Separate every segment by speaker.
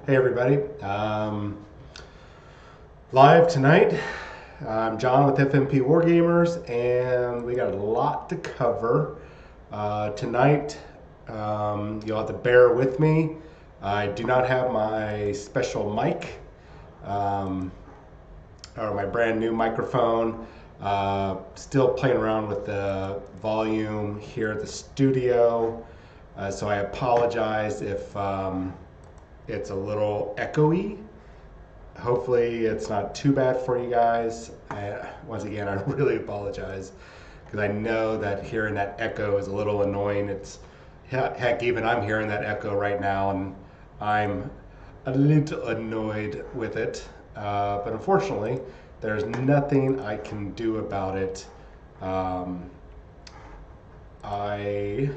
Speaker 1: Hey everybody, live tonight. I'm John with FMP Wargamers, and we got a lot to cover tonight. You'll have to bear with me. I do not have my special mic um, or my brand new microphone. Still playing around with the volume here at the studio, so I apologize if it's a little echoey. Hopefully it's not too bad for you guys. Once again, I really apologize because I know that hearing that echo is a little annoying. It's heck, even I'm hearing that echo right now, and I'm a little annoyed with it. But unfortunately, there's nothing I can do about it. Um, I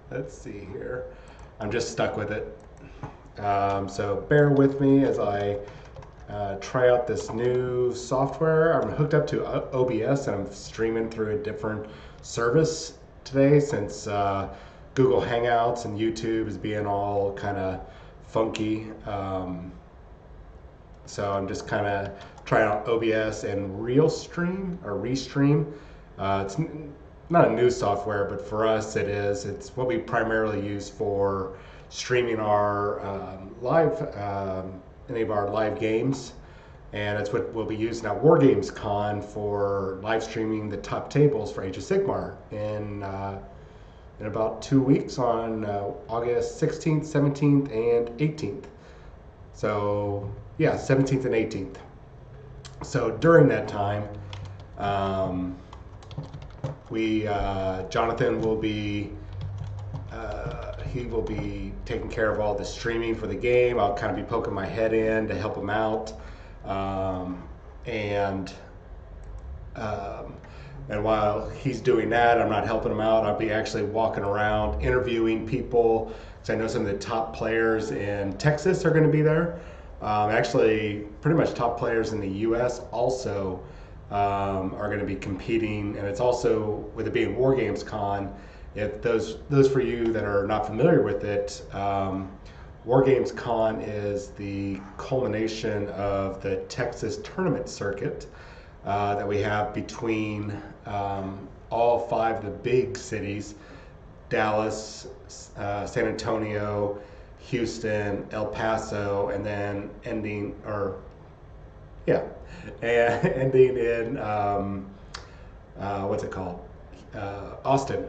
Speaker 1: let's see here. I'm just stuck with it. So bear with me as I try out this new software. I'm hooked up to OBS and I'm streaming through a different service today since Google Hangouts and YouTube is being all kind of funky. So I'm just kind of trying out OBS and Restream. It's not a new software, but for us it is. It's what we primarily use for streaming our any of our live games, and it's what we'll be using at War Games Con for live streaming the top tables for Age of Sigmar in about 2 weeks on August 16th, 17th, and 18th. So yeah, 17th and 18th. So during that time, Jonathan will be he will be taking care of all the streaming for the game. I'll kind of be poking my head in to help him out, and while he's doing that, I'm not helping him out. I'll be actually walking around interviewing people, because I know some of the top players in Texas are going to be there. Actually, pretty much top players in the U.S. also are going to be competing, and it's also, with it being War Games Con, if those for you that are not familiar with it, War Games Con is the culmination of the Texas tournament circuit that we have between all 5 of the big cities: Dallas, San Antonio, Houston, El Paso, and then ending in what's it called? Austin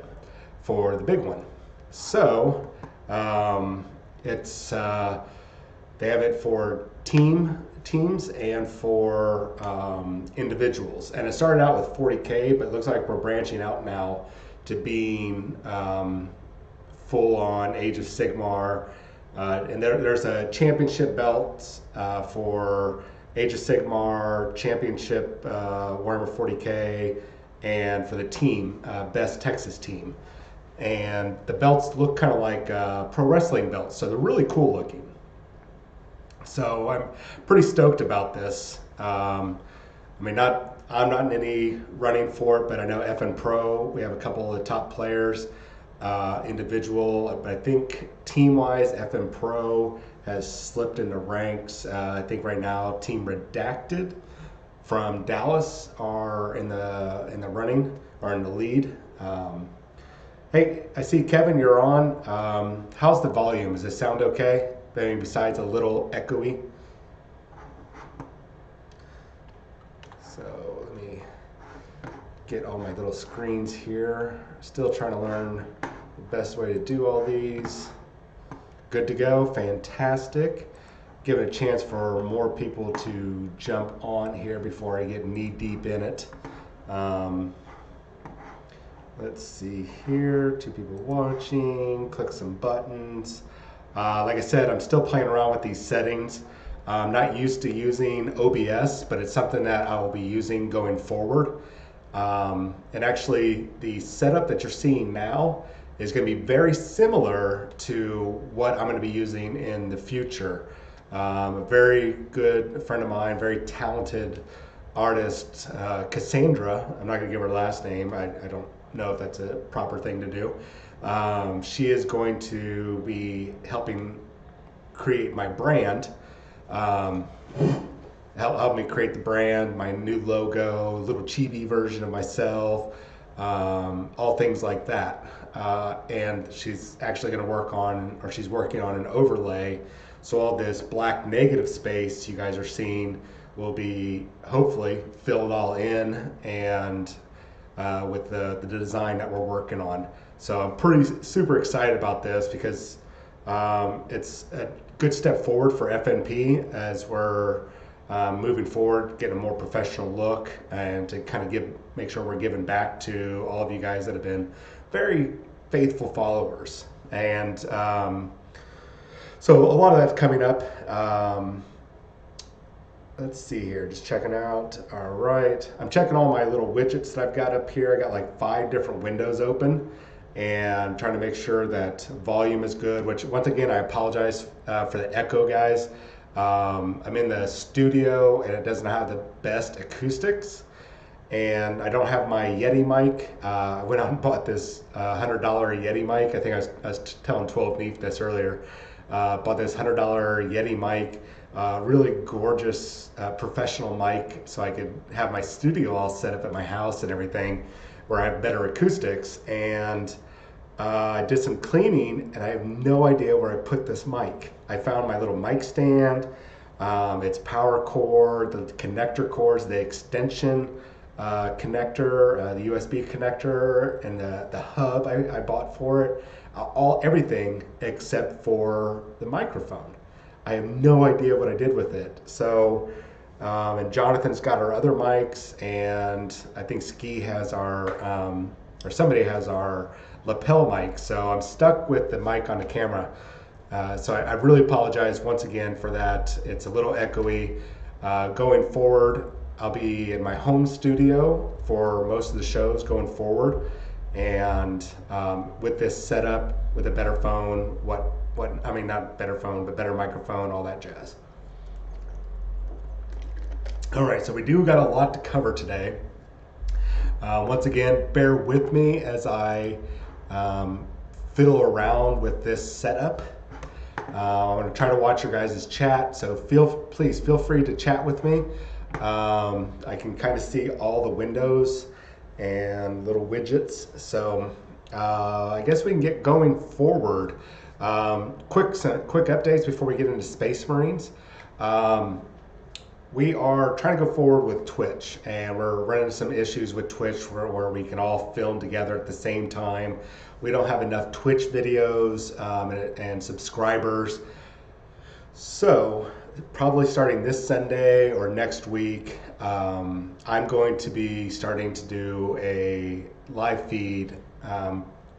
Speaker 1: for the big one. So it's they have it for teams and for individuals. And it started out with 40K, but it looks like we're branching out now to being full on Age of Sigmar. And there's a championship belt for Age of Sigmar, championship Warhammer 40K, and for the team, best Texas team. And the belts look kind of like pro wrestling belts, so they're really cool looking. So I'm pretty stoked about this. I'm not in any running for it, but I know FN Pro, we have a couple of the top players, individual, but I think team-wise, FN Pro has slipped in the ranks. I think right now, Team Redacted from Dallas are in the running, or in the lead. Hey, I see Kevin, you're on. How's the volume? Does it sound okay? I mean, besides a little echoey. So let me get all my little screens here. Still trying to learn the best way to do all these. Good to go, fantastic. Give it a chance for more people to jump on here before I get knee deep in it. Let's see here, 2 people watching, click some buttons. Like I said, I'm still playing around with these settings. I'm not used to using OBS, but it's something that I will be using going forward. And actually, the setup that you're seeing now is going to be very similar to what I'm going to be using in the future. A very good friend of mine, very talented artist, Cassandra, I'm not going to give her last name, I don't know if that's a proper thing to do. She is going to be helping create my brand. Um, help me create the brand, my new logo, little chibi version of myself, all things like that. And she's actually going to work on, or she's working on an overlay. So all this black negative space you guys are seeing will be hopefully filled all in, and with the design that we're working on. So I'm pretty super excited about this because it's a good step forward for FNP as we're moving forward, getting a more professional look, and to kind of make sure we're giving back to all of you guys that have been very faithful followers. And so a lot of that's coming up. Let's see here, just checking out. All right, I'm checking all my little widgets that I've got up here. I got like 5 different windows open, and trying to make sure that volume is good, which once again, I apologize for the echo, guys. I'm in the studio and it doesn't have the best acoustics, and I don't have my Yeti mic. I went out and bought this $100 Yeti mic. I think I was telling 12 Neef this earlier. Bought this $100 Yeti mic, really gorgeous professional mic, so I could have my studio all set up at my house and everything, where I have better acoustics. And I did some cleaning, and I have no idea where I put this mic. I found my little mic stand, its power cord, the connector cords, the extension connector, the USB connector, and the hub I bought for it. Everything except for the microphone. I have no idea what I did with it. So, and Jonathan's got our other mics, and I think Ski has our, or somebody has our lapel mic. So I'm stuck with the mic on the camera. So I really apologize once again for that. It's a little echoey. Going forward, I'll be in my home studio for most of the shows going forward. And with this setup, with a better phone, I mean, not better phone, but better microphone, all that jazz. All right, so we do got a lot to cover today. Once again, bear with me as I fiddle around with this setup. I'm going to try to watch your guys' chat, so please feel free to chat with me. I can kind of see all the windows and little widgets, so I guess we can get going forward. Quick updates before we get into Space Marines. We are trying to go forward with Twitch, and we're running into some issues with Twitch where we can all film together at the same time. We don't have enough Twitch videos and subscribers. So probably starting this Sunday or next week, I'm going to be starting to do a live feed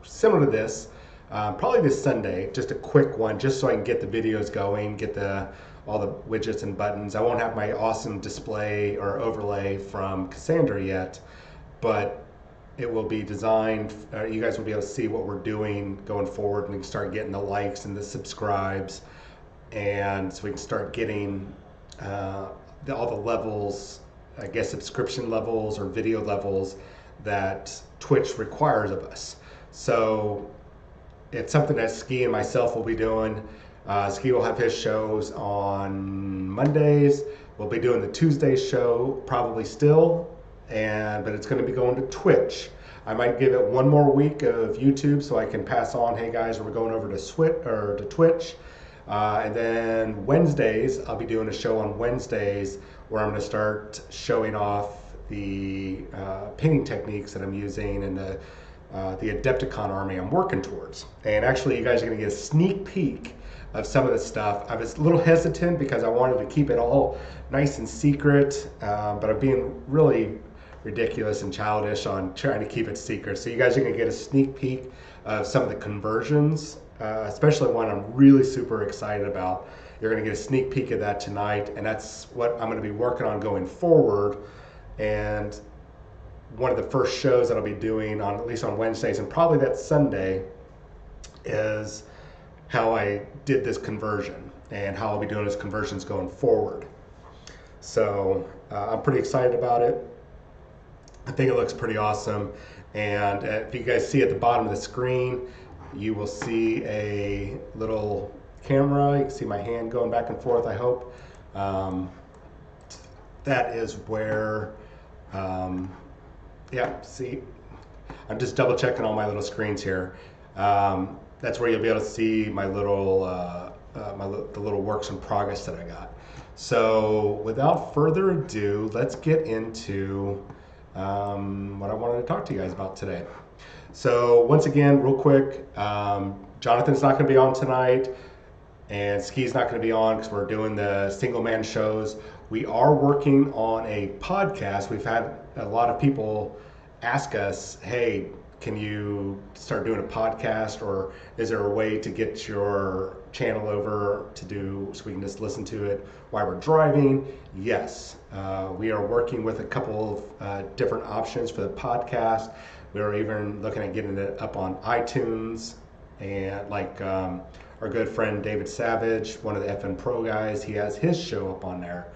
Speaker 1: similar to this, probably this Sunday, just a quick one, just so I can get the videos going, get all the widgets and buttons. I won't have my awesome display or overlay from Cassandra yet, but it will be designed, you guys will be able to see what we're doing going forward, and we can start getting the likes and the subscribes, and so we can start getting all the levels, I guess subscription levels or video levels that Twitch requires of us. So it's something that Ski and myself will be doing. Ski will have his shows on Mondays. We'll be doing the Tuesday show probably still, but it's going to be going to Twitch. I might give it one more week of YouTube so I can pass on, hey guys, we're going over to Twitch. And then Wednesdays, I'll be doing a show on Wednesdays where I'm going to start showing off the painting techniques that I'm using and the Adepticon army I'm working towards. And actually, you guys are going to get a sneak peek of some of the stuff. I was a little hesitant because I wanted to keep it all nice and secret, but I'm being really ridiculous and childish on trying to keep it secret. So you guys are going to get a sneak peek of some of the conversions, especially one I'm really super excited about. You're going to get a sneak peek of that tonight, and that's what I'm going to be working on going forward. And one of the first shows that I'll be doing at least on Wednesdays and probably that Sunday is how I did this conversion and how I'll be doing those conversions going forward. So I'm pretty excited about it. I think it looks pretty awesome. And if you guys see at the bottom of the screen, you will see a little camera. You can see my hand going back and forth, I hope. That is where, yeah, see, I'm just double checking all my little screens here. That's where you'll be able to see my little, the little works in progress that I got. So without further ado, let's get into what I wanted to talk to you guys about today. So once again, real quick, Jonathan's not going to be on tonight, and Ski's not going to be on because we're doing the single man shows. We are working on a podcast. We've had a lot of people ask us, hey, can you start doing a podcast, or is there a way to get your channel over to do so we can just listen to it while we're driving? Yes, we are working with a couple of different options for the podcast. We are even looking at getting it up on iTunes, and like our good friend David Savage, one of the FN Pro guys, he has his show up on there.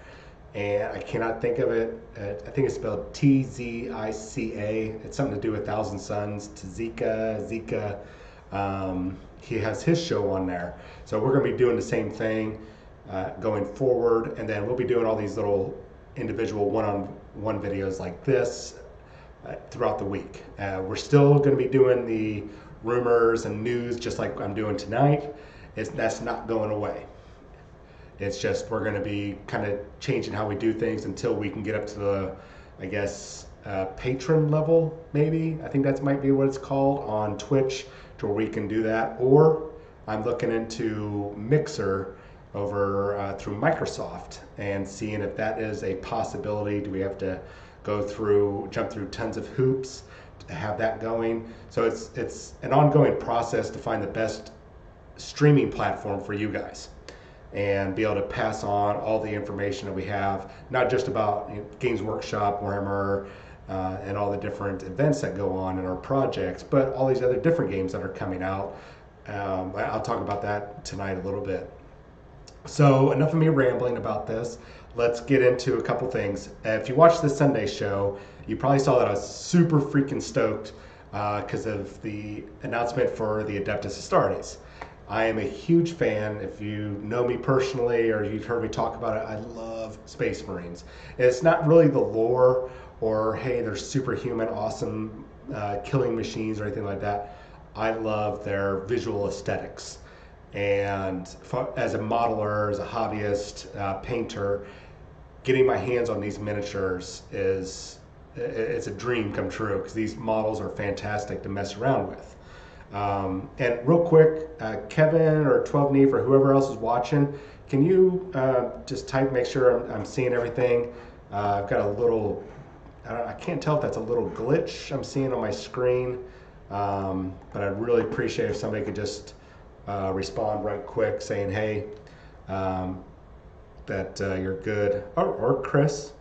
Speaker 1: And I cannot think of it. I think it's spelled T-Z-I-C-A. It's something to do with Thousand Suns. Zika. He has his show on there. So we're going to be doing the same thing going forward. And then we'll be doing all these little individual one-on-one videos like this throughout the week. We're still going to be doing the rumors and news just like I'm doing tonight. That's not going away. It's just we're going to be kind of changing how we do things until we can get up to the, I guess, patron level, maybe. I think that might be what it's called on Twitch, to where we can do that. Or I'm looking into Mixer over through Microsoft and seeing if that is a possibility. Do we have to jump through tons of hoops to have that going? So it's an ongoing process to find the best streaming platform for you guys, and be able to pass on all the information that we have, not just about Games Workshop, Warhammer, and all the different events that go on in our projects, but all these other different games that are coming out. I'll talk about that tonight a little bit. So enough of me rambling about this. Let's get into a couple things. If you watched the Sunday show, you probably saw that I was super freaking stoked because of the announcement for the Adeptus Astartes. I am a huge fan. If you know me personally or you've heard me talk about it, I love Space Marines. It's not really the lore or, hey, they're superhuman, awesome killing machines or anything like that. I love their visual aesthetics. And as a modeler, as a hobbyist, painter, getting my hands on these miniatures it's a dream come true, because these models are fantastic to mess around with. And real quick, Kevin or 12 Neve or whoever else is watching, can you just make sure I'm seeing everything? I've got a little, I can't tell if that's a little glitch I'm seeing on my screen, but I'd really appreciate if somebody could just respond right quick saying, hey, that you're good. Or Chris.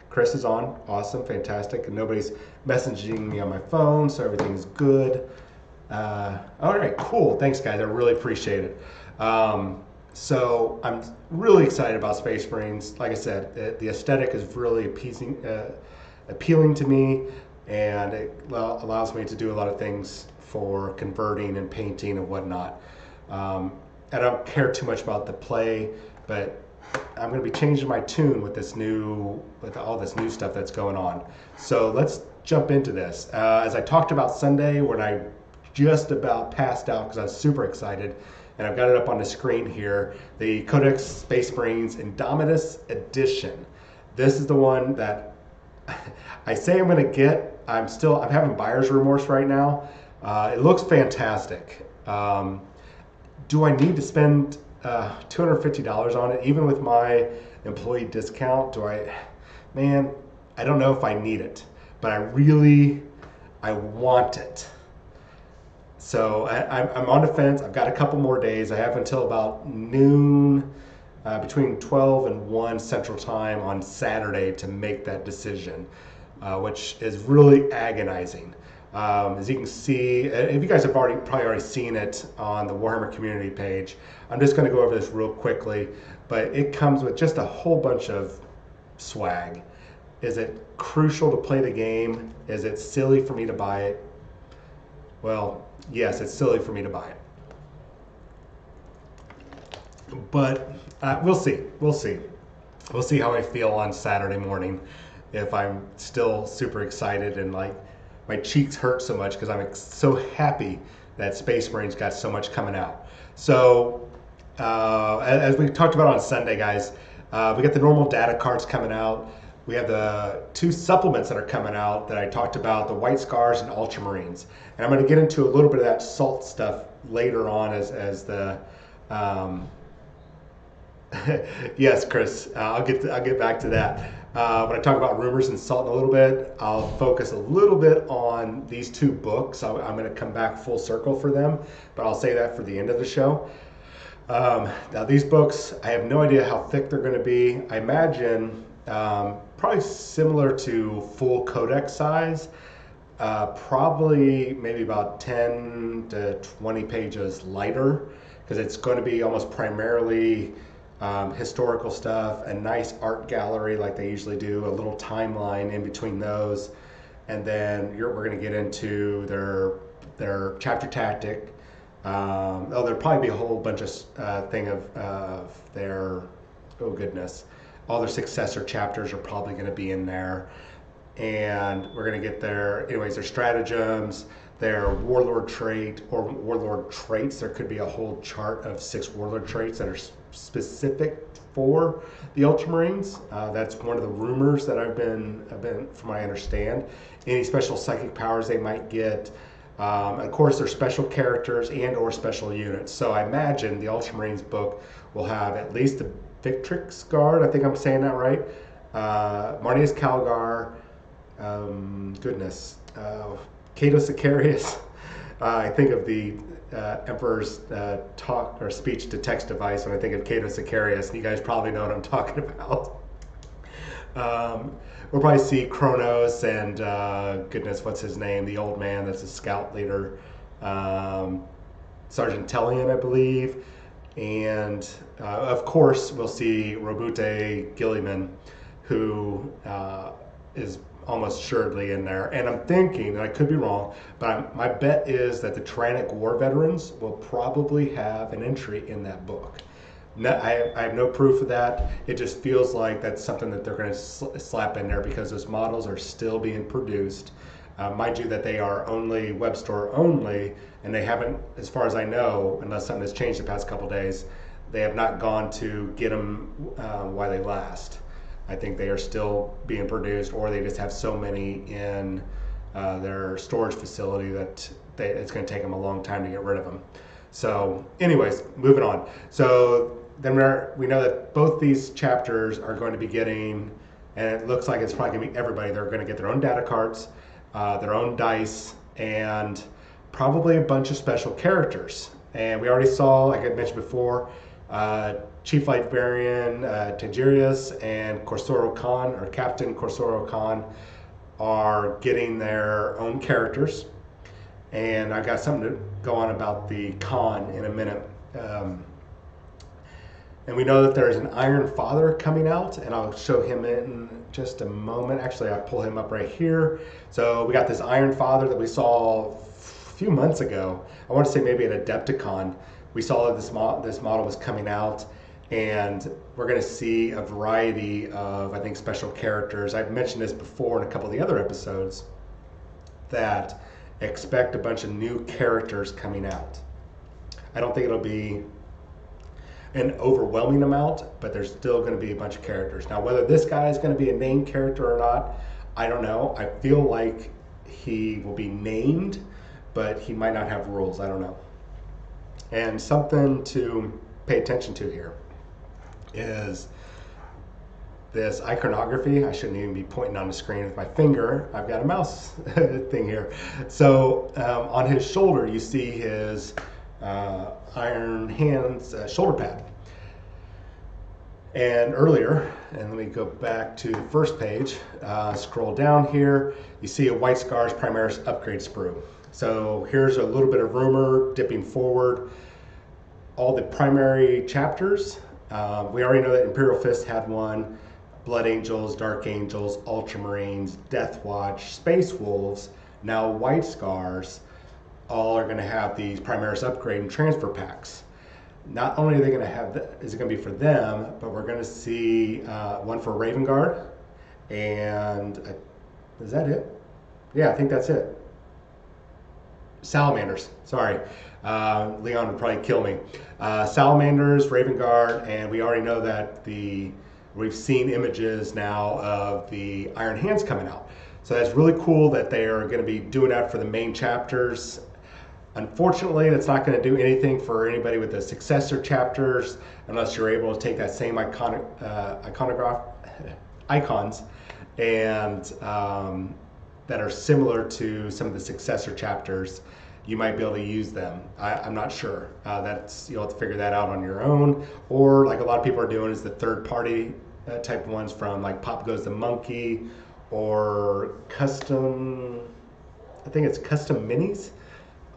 Speaker 1: Chris is on. Awesome. Fantastic. And nobody's messaging me on my phone, so everything's good. All right, cool. Thanks, guys. I really appreciate it. So I'm really excited about Space Marines. Like I said, the aesthetic is really appealing to me, and it allows me to do a lot of things for converting and painting and whatnot. I don't care too much about the play, but I'm going to be changing my tune with all this new stuff that's going on. So let's jump into this. As I talked about Sunday, when I just about passed out because I was super excited, and I've got it up on the screen here, the Codex Space Marines Indomitus Edition. This is the one that I say I'm going to get. I'm having buyer's remorse right now. It looks fantastic. Do I need to spend $250 on it, even with my employee discount? Man, I don't know if I need it, but I want it. So I'm on the fence. I've got a couple more days. I have until about noon, between 12 and 1 Central Time on Saturday to make that decision, which is really agonizing. As you can see, if you guys have probably already seen it on the Warhammer community page, I'm just going to go over this real quickly, but it comes with just a whole bunch of swag. Is it crucial to play the game? Is it silly for me to buy it? Well, yes, it's silly for me to buy it. But we'll see. We'll see. We'll see how I feel on Saturday morning. If I'm still super excited and like my cheeks hurt so much because I'm so happy that Space Marines got so much coming out. So as we talked about on Sunday, guys, we got the normal data cards coming out. We have the 2 supplements that are coming out that I talked about, the White Scars and Ultramarines. And I'm going to get into a little bit of that salt stuff later on as the yes, Chris, I'll get back to that. When I talk about rumors and salt in a little bit, I'll focus a little bit on these 2 books. I'm going to come back full circle for them, but I'll say that for the end of the show. Now these books, I have no idea how thick they're going to be. I imagine probably similar to full codex size, probably maybe about 10 to 20 pages lighter, because it's going to be almost primarily historical stuff, a nice art gallery like they usually do, a little timeline in between those, and then we're going to get into their chapter tactic. There'll probably be a whole bunch of thing of their, oh goodness, all their successor chapters are probably going to be in there, and we're going to get their stratagems, their warlord trait or warlord traits. There could be a whole chart of 6 warlord traits that are specific for the Ultramarines. That's one of the rumors that I've been, from what I understand. Any special psychic powers they might get. Of course, they're special characters and or special units. So I imagine the Ultramarines book will have at least the Victrix Guard. I think I'm saying that right. Marneus Calgar. Cato Sicarius. I think of the Emperor's talk or speech to text device when I think of Cato Sicarius. You guys probably know what I'm talking about. We'll probably see Kronos and what's his name? The old man that's a scout leader. Sergeant Tellian, I believe. And of course, we'll see Robute Gilliman, who is almost assuredly in there. And I'm thinking, and I could be wrong, but my bet is that the Tyrannic War veterans will probably have an entry in that book. I have no proof of that. It just feels like that's something that they're going to slap in there because those models are still being produced. Mind you that they are only web store only, and they haven't, as far as I know, unless something has changed the past couple days, they have not gone to get them while they last. I think they are still being produced, or they just have so many in their storage facility that it's going to take them a long time to get rid of them. So anyways, moving on. So then we know that both these chapters are going to be getting, and it looks like it's probably going to be everybody, they're going to get their own data cards, their own dice, and probably a bunch of special characters. And we already saw, like I mentioned before, Chief Librarian Tagirius and Corsoro Khan, or Captain Corsoro Khan, are getting their own characters. And I've got something to go on about the Khan in a minute. And we know that there's an Iron Father coming out, and I'll show him in just a moment. Actually, I'll pull him up right here. So we got this Iron Father that we saw a few months ago. I want to say maybe at Adepticon. We saw that this model was coming out, and we're going to see a variety of, I think, special characters. I've mentioned this before in a couple of the other episodes, that expect a bunch of new characters coming out. I don't think it'll be an overwhelming amount, but there's still going to be a bunch of characters. Now, whether this guy is going to be a named character or not, I don't know. I feel like he will be named, but he might not have rules. I don't know. And something to pay attention to here is this iconography. I shouldn't even be pointing on the screen with my finger. I've got a mouse thing here. So on his shoulder, you see his Iron Hands shoulder pad. And earlier, and let me go back to the first page, scroll down here, you see a White Scars Primaris upgrade sprue. So here's a little bit of rumor dipping forward. All the primary chapters, we already know that Imperial Fist had one, Blood Angels, Dark Angels, Ultramarines, Death Watch, Space Wolves, now White Scars, all are going to have these Primaris upgrade and transfer packs. not only are they going to have, is it going to be for them, but we're going to see one for Raven Guard, and is that it? Yeah, I think that's it. Salamanders, sorry. Leon would probably kill me. Salamanders, Raven Guard, and we already know that we've seen images now of the Iron Hands coming out. So that's really cool that they are going to be doing that for the main chapters. Unfortunately, that's not going to do anything for anybody with the successor chapters unless you're able to take that same icons and that are similar to some of the successor chapters. You might be able to use them. I'm not sure. You'll have to figure that out on your own. Or like a lot of people are doing is the third-party type ones from like Pop Goes the Monkey or custom. I think it's custom minis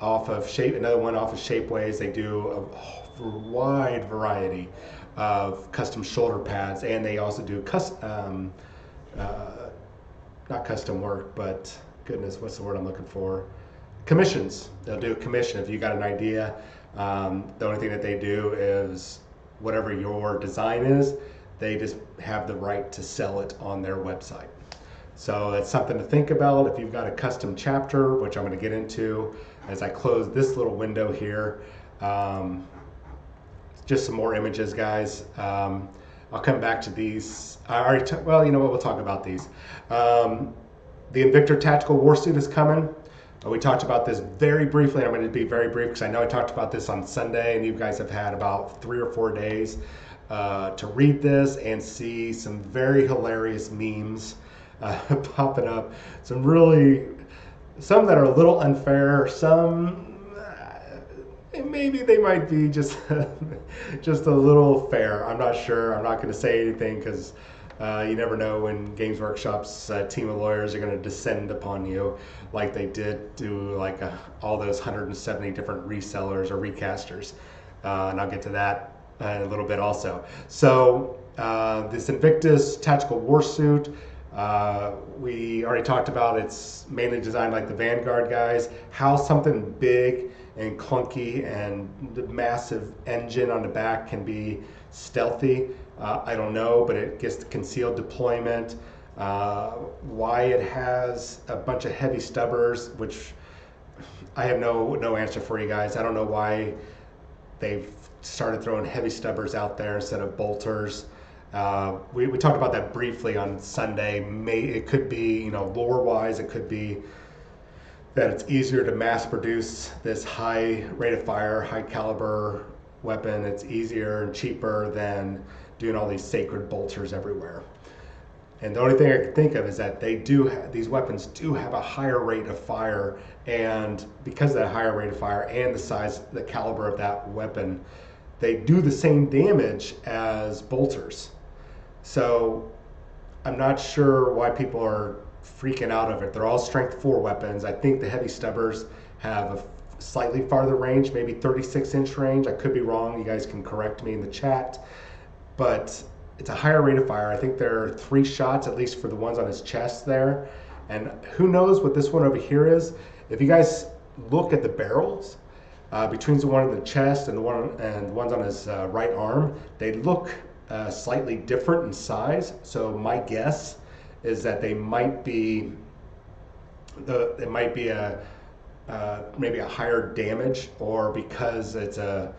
Speaker 1: off of Shape. Another one off of Shapeways. They do a wide variety of custom shoulder pads, and they also do custom. Not custom work, but goodness, what's the word I'm looking for? Commissions. They'll do a commission if you got an idea. The only thing that they do is whatever your design is, they just have the right to sell it on their website. So that's something to think about if you've got a custom chapter, which I'm going to get into as I close this little window here. Just some more images, guys. I'll come back to these. I already well, you know what? We'll talk about these. The Invictor Tactical Warsuit is coming. We talked about this very briefly. I'm going to be very brief because I know I talked about this on Sunday, and you guys have had about 3 or 4 days to read this and see some very hilarious memes popping up. Some that are a little unfair. Some maybe they might be just just a little fair. I'm not sure. I'm not going to say anything because you never know when Games Workshop's team of lawyers are going to descend upon you like they did to all those 170 different resellers or recasters. And I'll get to that in a little bit also. So this Invictus Tactical Warsuit, we already talked about. It's mainly designed like the Vanguard guys. How something big and clunky and the massive engine on the back can be stealthy, I don't know, but it gets the concealed deployment. Why it has a bunch of heavy stubbers, which I have no answer for you guys. I don't know why they've started throwing heavy stubbers out there instead of bolters. We talked about that briefly on Sunday. It could be, lore-wise, it could be that it's easier to mass produce this high rate of fire, high caliber weapon. It's easier and cheaper than doing all these sacred bolters everywhere. And the only thing I can think of is that these weapons do have a higher rate of fire, and because of that higher rate of fire and the caliber of that weapon, they do the same damage as bolters. So I'm not sure why people are freaking out of it. They're all strength 4 weapons. I think the heavy stubbers have a slightly farther range, maybe 36-inch range. I could be wrong. You guys can correct me in the chat. But it's a higher rate of fire. I think there are 3 shots, at least for the ones on his chest there. And who knows what this one over here is. If you guys look at the barrels, between the one in the chest and the ones on his right arm, they look slightly different in size. So my guess is that they might be maybe a higher damage, or because it's a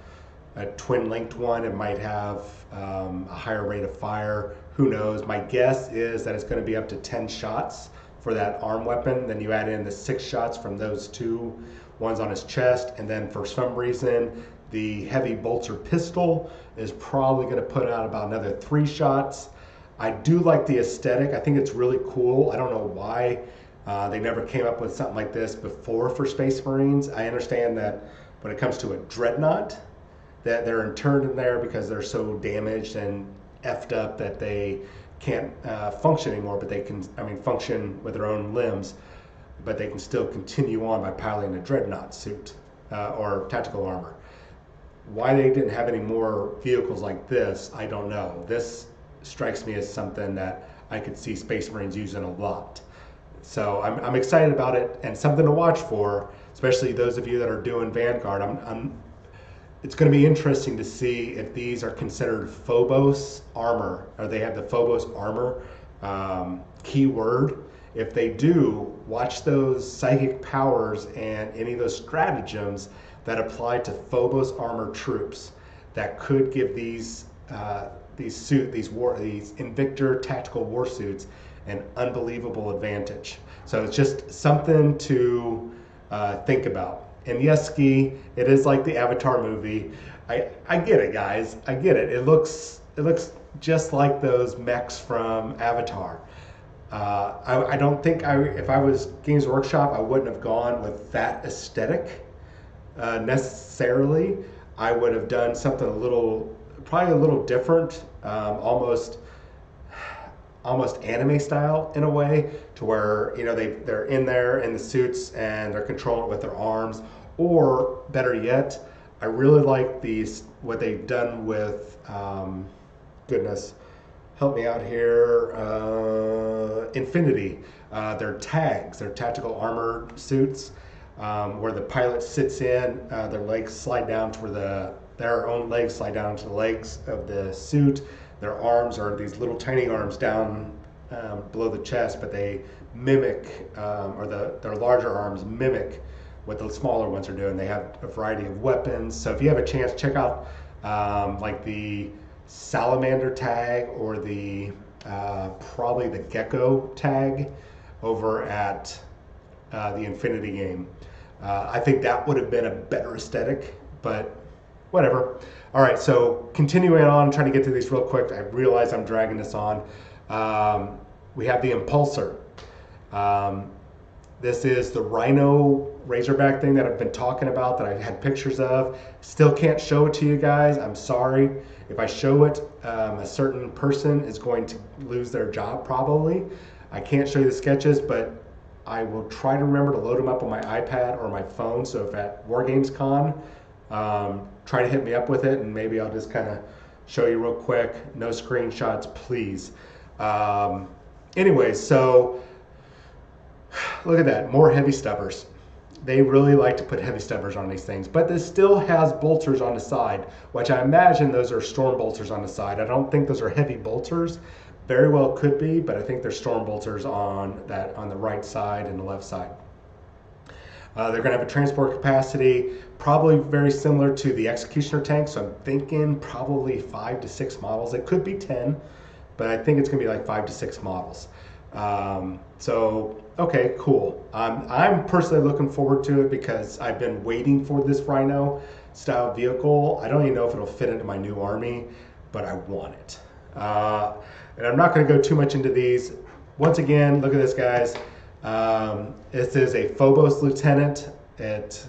Speaker 1: twin linked one, it might have a higher rate of fire. Who knows? My guess is that it's going to be up to 10 shots for that arm weapon. Then you add in the 6 shots from those 2 ones on his chest, and then for some reason the heavy bolter pistol is probably going to put out about another 3 shots. I do like the aesthetic. I think it's really cool. I don't know why they never came up with something like this before for Space Marines. I understand that when it comes to a dreadnought, that they're interned in there because they're so damaged and effed up that they can't function anymore, but they can, function with their own limbs, but they can still continue on by piloting a dreadnought suit or tactical armor. Why they didn't have any more vehicles like this, I don't know. This strikes me as something that I could see Space Marines using a lot. So I'm excited about it, and something to watch for, especially those of you that are doing Vanguard. it's going to be interesting to see if these are considered Phobos armor, or they have the Phobos armor keyword. If they do, watch those psychic powers and any of those stratagems that apply to Phobos armor troops that could give these Invictor tactical war suits an unbelievable advantage. So it's just something to think about. And yes, Ski, it is like the Avatar movie. I get it, guys. I get it. It looks just like those mechs from Avatar. I don't think if I was Games Workshop, I wouldn't have gone with that aesthetic necessarily. I would have done something probably a little different, almost anime style in a way, to where they're in there in the suits and they're controlling it with their arms. Or better yet, I really like what they've done with goodness. Help me out here. Infinity. Their tags, their tactical armor suits, where the pilot sits in, their legs slide down to where their own legs slide down to the legs of the suit. Their arms are these little tiny arms down below the chest, but they mimic, their larger arms mimic what the smaller ones are doing. They have a variety of weapons. So if you have a chance, check out like the Salamander tag, or the probably the Gecko tag over at the Infinity game. I think that would have been a better aesthetic, but whatever. All right, so continuing on, trying to get to these real quick. I realize I'm dragging this on. We have the Impulsor. This is the Rhino Razorback thing that I've been talking about, that I had pictures of. Still can't show it to you guys. I'm sorry. If I show it, a certain person is going to lose their job probably. I can't show you the sketches, but I will try to remember to load them up on my iPad or my phone. So if at WarGamesCon, try to hit me up with it, and maybe I'll just kind of show you real quick. No screenshots, please. Anyway, so look at that, more heavy stubbers. They really like to put heavy stubbers on these things, but this still has bolters on the side, which I imagine those are storm bolters on the side. I don't think those are heavy bolters. Very well could be, but I think they're storm bolters on the right side and the left side. They're going to have a transport capacity probably very similar to the Executioner tank, so I'm thinking probably 5 to 6 models. It could be 10, but I think it's going to be like 5 to 6 models. So, okay, cool. I'm personally looking forward to it because I've been waiting for this Rhino style vehicle. I don't even know if it'll fit into my new army, but I want it. And I'm not going to go too much into these. Once again, look at this, guys. This is a Phobos lieutenant. It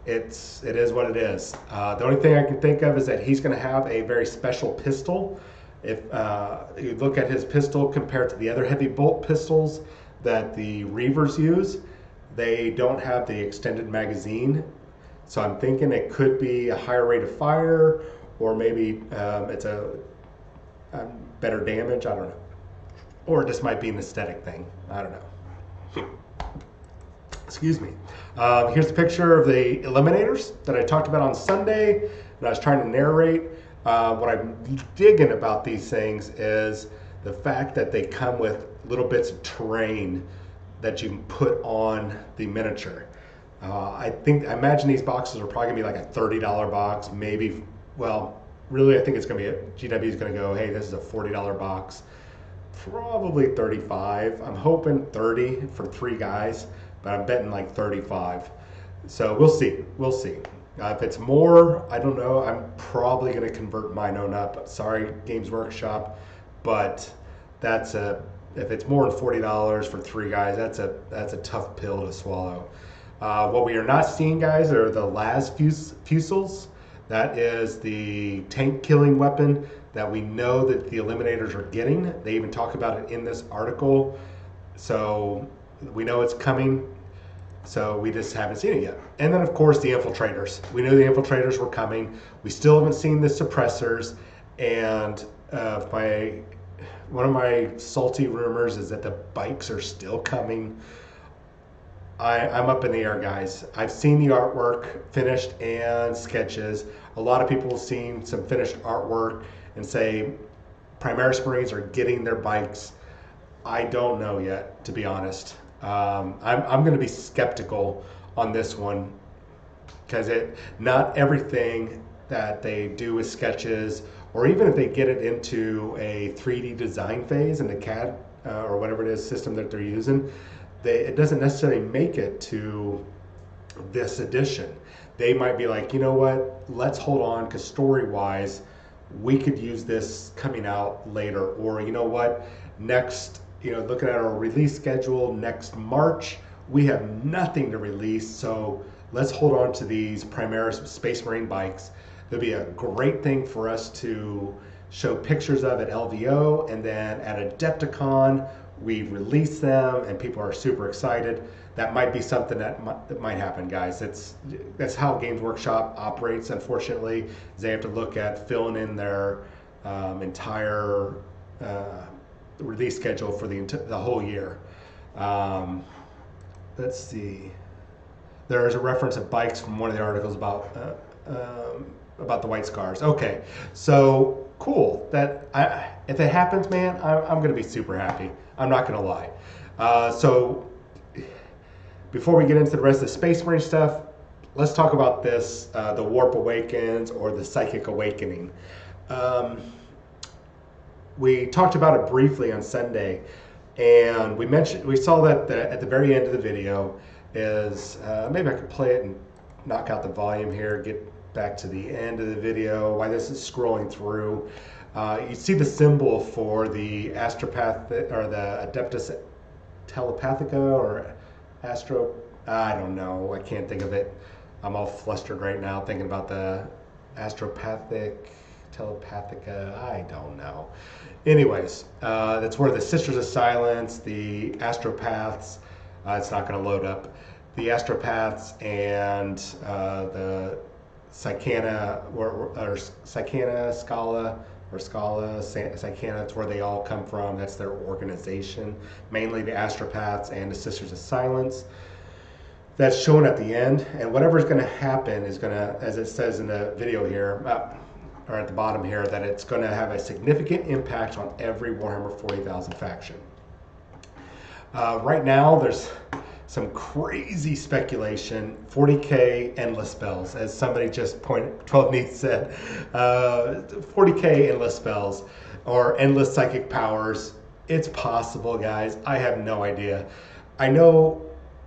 Speaker 1: is what it is. The only thing I can think of is that he's going to have a very special pistol. If you look at his pistol compared to the other heavy bolt pistols that the Reavers use, they don't have the extended magazine. So I'm thinking it could be a higher rate of fire, or maybe it's a better damage. I don't know. Or it just might be an aesthetic thing. I don't know. Excuse me. Here's a picture of the Eliminators that I talked about on Sunday, and I was trying to narrate. What I'm digging about these things is the fact that they come with little bits of terrain that you can put on the miniature. I imagine these boxes are probably gonna be like a $30 box, maybe. Well, really, I think it's gonna be GW is gonna go, hey, this is a $40 box, probably 35. I'm hoping 30 for 3 guys, but I'm betting like 35. So we'll see. We'll see. If it's more, I don't know. I'm probably going to convert mine on up. Sorry, Games Workshop, but if it's more than $40 for 3 guys, that's a tough pill to swallow. What we are not seeing, guys, are the Las Fusils. That is the tank killing weapon that we know that the Eliminators are getting. They even talk about it in this article, so we know it's coming. So we just haven't seen it yet. And then, of course, the Infiltrators. We knew the Infiltrators were coming. We still haven't seen the Suppressors. And one of my salty rumors is that the bikes are still coming. I'm up in the air, guys. I've seen the artwork finished and sketches. A lot of people have seen some finished artwork and say Primaris Marines are getting their bikes. I don't know yet, to be honest. I'm going to be skeptical on this one because not everything that they do with sketches, or even if they get it into a 3D design phase in the CAD or whatever it is system that they're using, it doesn't necessarily make it to this edition. They might be like, you know what, let's hold on because story-wise, we could use this coming out later. Or you know what, next, looking at our release schedule next March, we have nothing to release, so let's hold on to these Primaris Space Marine bikes. It'll be a great thing for us to show pictures of at LVO, and then at Adepticon, we release them and people are super excited. That might be something that might happen, guys. That's how Games Workshop operates, unfortunately. They have to look at filling in their entire release schedule for the whole year. Let's see. There's a reference of bikes from one of the articles about the White Scars. Okay, so cool. If it happens, man, I'm going to be super happy. I'm not going to lie. So before we get into the rest of the Space Marine stuff, let's talk about this, the Warp Awakens or the Psychic Awakening. We talked about it briefly on Sunday, and we saw that at the very end of the video is, maybe I could play it and knock out the volume here, get back to the end of the video while this is scrolling through. You see the symbol for the astropath or the Adeptus Telepathica or I don't know, I can't think of it. I'm all flustered right now thinking about the Telepathica, I don't know. Anyways, that's where the Sisters of Silence, the Astropaths, it's not going to load up, the Astropaths and the Psychana, or Psychana, Scala, Psychana, that's where they all come from. That's their organization, mainly the Astropaths and the Sisters of Silence. That's shown at the end, and whatever's going to happen is going to, as it says in the video here, or at the bottom here, that it's going to have a significant impact on every Warhammer 40,000 faction. Right now, there's some crazy speculation, 40k endless spells, as somebody just 12 Neath said, 40k endless spells, or endless psychic powers. It's possible, guys. I have no idea. I know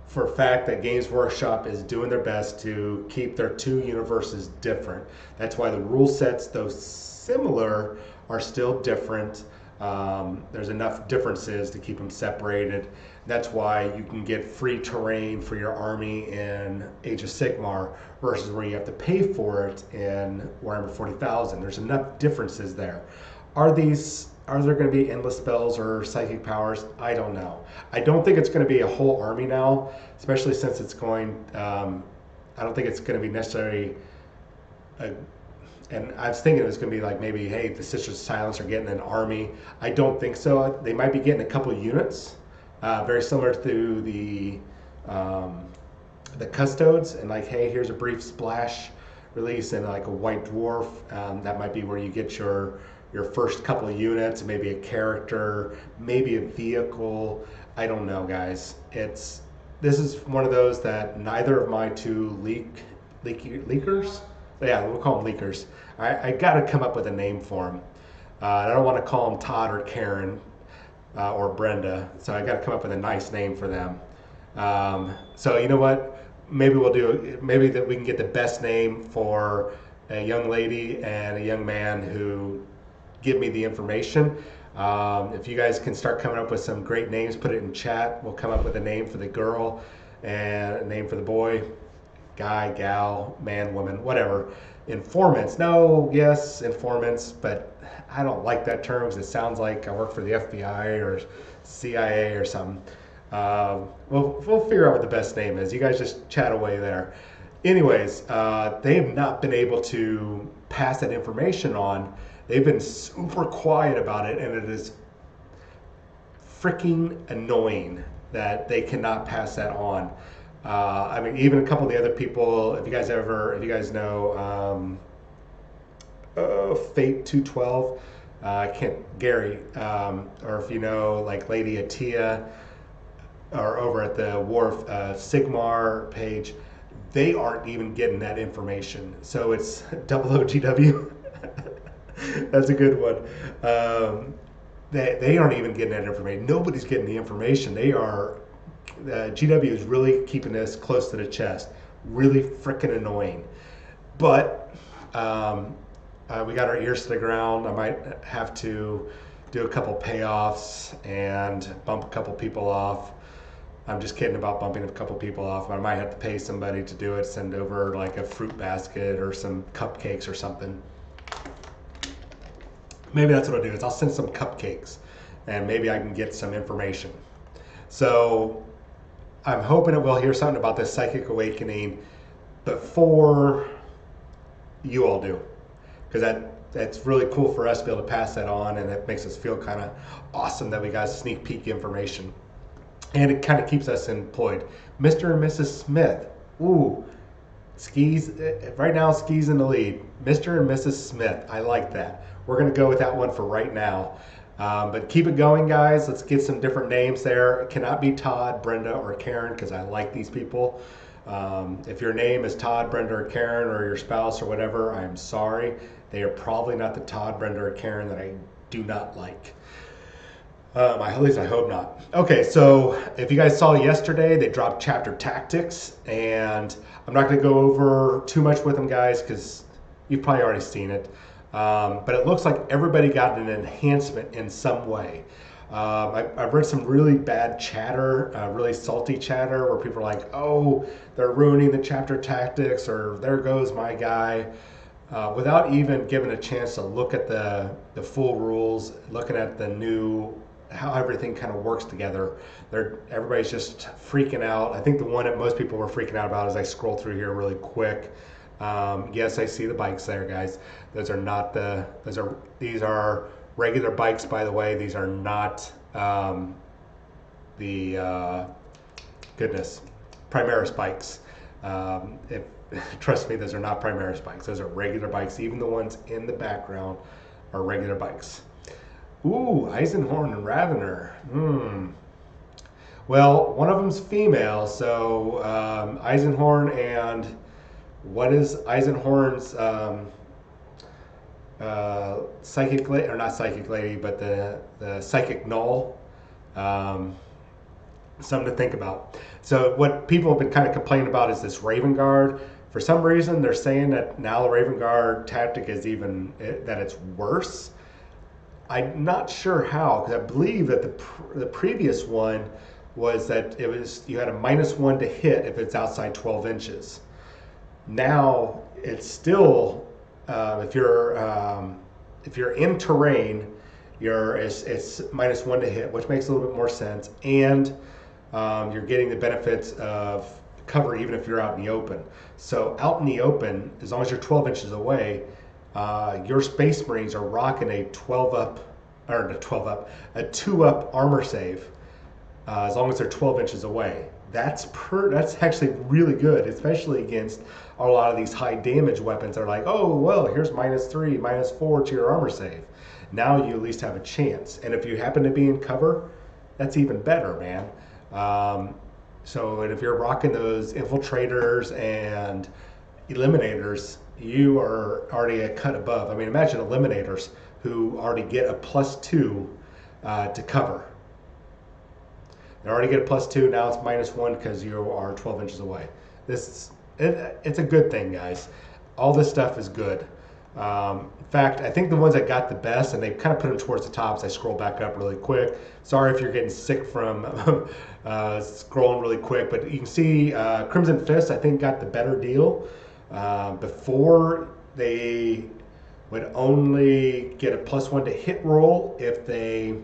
Speaker 1: for a fact that Games Workshop is doing their best to keep their two universes different. That's why the rule sets, though similar, are still different. There's enough differences to keep them separated. That's why you can get free terrain for your army in Age of Sigmar versus where you have to pay for it in Warhammer 40,000. There's enough differences there. Are there going to be endless spells or psychic powers? I don't know. I don't think it's going to be a whole army now, especially since it's going, I don't think it's going to be necessarily, and I was thinking it was going to be like maybe, hey, the Sisters of Silence are getting an army. I don't think so. They might be getting a couple units, very similar to the Custodes, and like, hey, here's a brief splash release and like a White Dwarf. That might be where you get your first couple of units, maybe a character, maybe a vehicle. I don't know, guys. This is one of those that neither of my two leakers. Yeah, we'll call them leakers. I got to come up with a name for them. I don't want to call them Todd or Karen or Brenda, so I got to come up with a nice name for them. So you know what? Maybe that we can get the best name for a young lady and a young man who give me the information. If you guys can start coming up with some great names, put it in chat. We'll come up with a name for the girl and a name for the boy, guy, gal, man, woman, whatever. Informants, no, yes, informants, but I don't like that term because it sounds like I work for the FBI or CIA or something. We'll figure out what the best name is. You guys just chat away there. Anyways, they have not been able to pass that information on. They've been super quiet about it, and it is freaking annoying that they cannot pass that on. I mean, even a couple of the other people, if you guys know Fate 212, I can't, Gary, or if you know like Lady Atia, or over at the Wharf Sigmar page, they aren't even getting that information. So it's double OGW. That's a good one. They aren't even getting that information. Nobody's getting the information. They are, GW is really keeping this close to the chest. Really freaking annoying. But we got our ears to the ground. I might have to do a couple payoffs and bump a couple people off. I'm just kidding about bumping a couple people off. I might have to pay somebody to do it, send over like a fruit basket or some cupcakes or something. Maybe that's what I'll do, is I'll send some cupcakes and maybe I can get some information. So I'm hoping that we'll hear something about this Psychic Awakening before you all do, because that's really cool for us to be able to pass that on, and it makes us feel kind of awesome that we got sneak peek information. And it kind of keeps us employed. Mr. and Mrs. Smith. Ooh, Skis. Right now, Skis in the lead. Mr. and Mrs. Smith. I like that. We're going to go with that one for right now. But keep it going, guys. Let's get some different names there. It cannot be Todd, Brenda, or Karen, because I like these people. If your name is Todd, Brenda, or Karen, or your spouse or whatever, I'm sorry. They are probably not the Todd, Brenda, or Karen that I do not like. At least I hope not. Okay, so if you guys saw yesterday, they dropped Chapter Tactics, and I'm not going to go over too much with them, guys, because you've probably already seen it. But it looks like everybody got an enhancement in some way. I've read some really bad chatter, really salty chatter, where people are like, oh, they're ruining the Chapter Tactics, or there goes my guy. Without even giving a chance to look at the full rules, looking at the new, how everything kind of works together. Everybody's just freaking out. I think the one that most people were freaking out about, as I scroll through here really quick. Yes, I see the bikes there, guys. These are regular bikes, by the way. These are not Primaris bikes. Trust me, those are not Primaris bikes. Those are regular bikes. Even the ones in the background are regular bikes. Ooh, Eisenhorn and Ravener. Well, one of them's female, so Eisenhorn and what is Eisenhorn's psychic lady, or not psychic lady, but the psychic null. Something to think about. So what people have been kind of complaining about is this Raven Guard. For some reason, they're saying that now the Raven Guard tactic is that it's worse. I'm not sure how, because I believe that the previous one was that you had a -1 to hit if it's outside 12 inches. Now it's still if you're in terrain, it's -1 to hit, which makes a little bit more sense, and you're getting the benefits of cover even if you're out in the open. So out in the open, as long as you're 12 inches away, your Space Marines are rocking a 2-up armor save, as long as they're 12 inches away. That's actually really good, especially against a lot of these high damage weapons that are like, oh, well, here's -3, -4 to your armor save. Now you at least have a chance. And if you happen to be in cover, that's even better, man. And if you're rocking those infiltrators and eliminators, you are already a cut above. I mean, imagine eliminators who already get a +2 to cover. They already get a +2, now it's -1 because you are 12 inches away. It's a good thing, guys. All this stuff is good. In fact, I think the ones that got the best, and they kind of put them towards the top, as I scroll back up really quick. Sorry if you're getting sick from scrolling really quick, but you can see Crimson Fist, I think, got the better deal. Before, they would only get a +1 to hit roll if the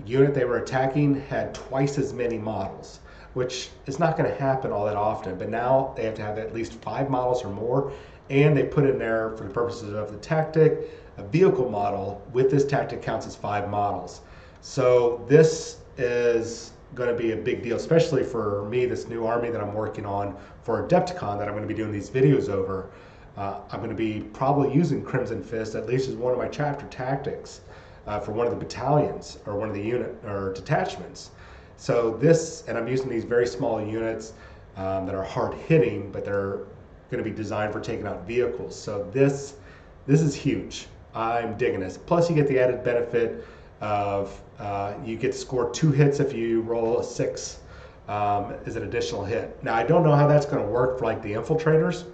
Speaker 1: unit they were attacking had twice as many models, which is not going to happen all that often. But now they have to have at least 5 models or more, and they put in there, for the purposes of the tactic, a vehicle model with this tactic counts as 5 models. So this is going to be a big deal, especially for me, this new army that I'm working on for Adepticon that I'm going to be doing these videos over. I'm going to be probably using Crimson Fist at least as one of my chapter tactics for one of the battalions or one of the unit or detachments. So this, and I'm using these very small units that are hard hitting, but they're going to be designed for taking out vehicles. So this is huge. I'm digging this. Plus you get the added benefit of you get to score 2 hits if you roll a 6 as an additional hit. Now I don't know how that's going to work for like the infiltrators.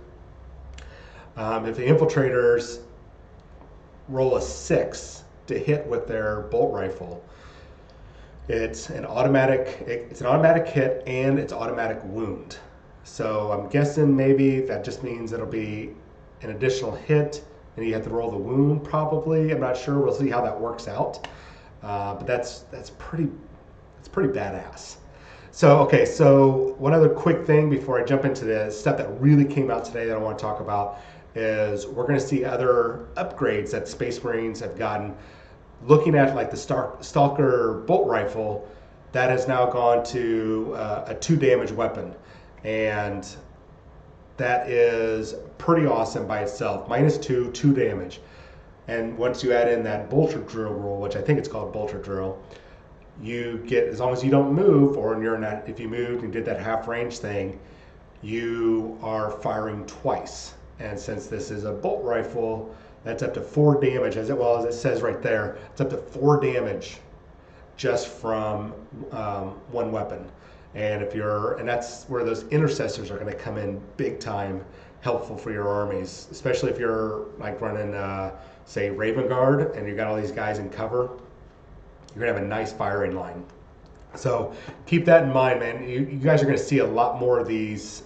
Speaker 1: If the infiltrators roll a 6 to hit with their bolt rifle, it's an automatic hit and it's automatic wound. So I'm guessing maybe that just means it'll be an additional hit and you have to roll the wound probably. I'm not sure. We'll see how that works out. But that's pretty badass. So okay, so one other quick thing before I jump into the stuff that really came out today that I want to talk about is we're going to see other upgrades that Space Marines have gotten. Looking at like the Stalker bolt rifle, that has now gone to a 2 damage weapon, and that is pretty awesome by itself. -2, 2 damage. And once you add in that bolter drill rule, which I think it's called bolter drill, you get, as long as you don't move, or you're not, if you moved and did that half range thing, you are firing twice. And since this is a bolt rifle, that's up to 4 damage, as it says right there. It's up to 4 damage just from one weapon. And that's where those intercessors are going to come in big time, helpful for your armies, especially if you're like running, say, Raven Guard, and you got all these guys in cover. You're gonna have a nice firing line. So keep that in mind, man. You guys are gonna see a lot more of these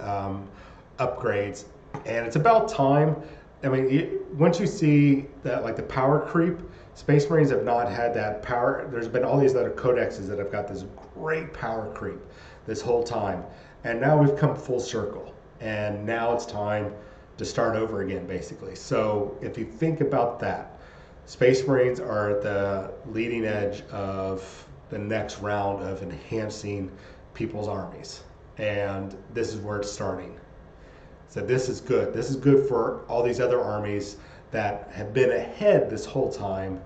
Speaker 1: upgrades, and it's about time. I mean, once you see that, like the power creep, Space Marines have not had that power. There's been all these other codexes that have got this great power creep this whole time, and now we've come full circle, and now it's time to start over again, basically. So if you think about that, Space Marines are at the leading edge of the next round of enhancing people's armies, and this is where it's starting. So this is good. This is good for all these other armies that have been ahead this whole time,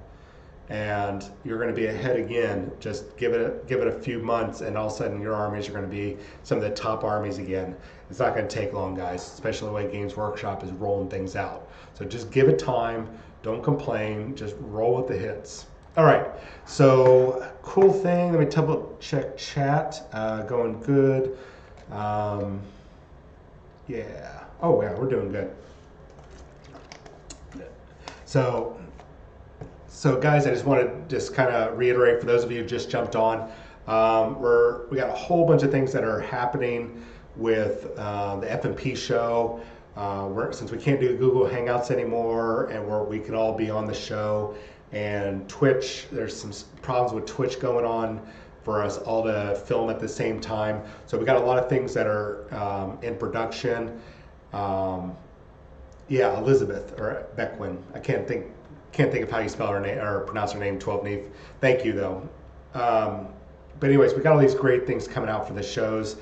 Speaker 1: and you're going to be ahead again. Just give it a few months, and all of a sudden your armies are going to be some of the top armies again. It's not going to take long, guys, especially the way Games Workshop is rolling things out. So just give it time. Don't complain. Just roll with the hits. All right. So cool thing. Let me double check chat. Going good. Yeah. Oh yeah, we're doing good. So guys, I just want to just kind of reiterate for those of you who just jumped on. We got a whole bunch of things that are happening with the FMP show. Since we can't do Google Hangouts anymore, and we can all be on the show, and Twitch, there's some problems with Twitch going on for us all to film at the same time. So we got a lot of things that are in production. Yeah, Elizabeth or Beckwin. I can't think of how you spell her name or pronounce her name. 12 Neef. Thank you though. But anyways, we got all these great things coming out for the shows.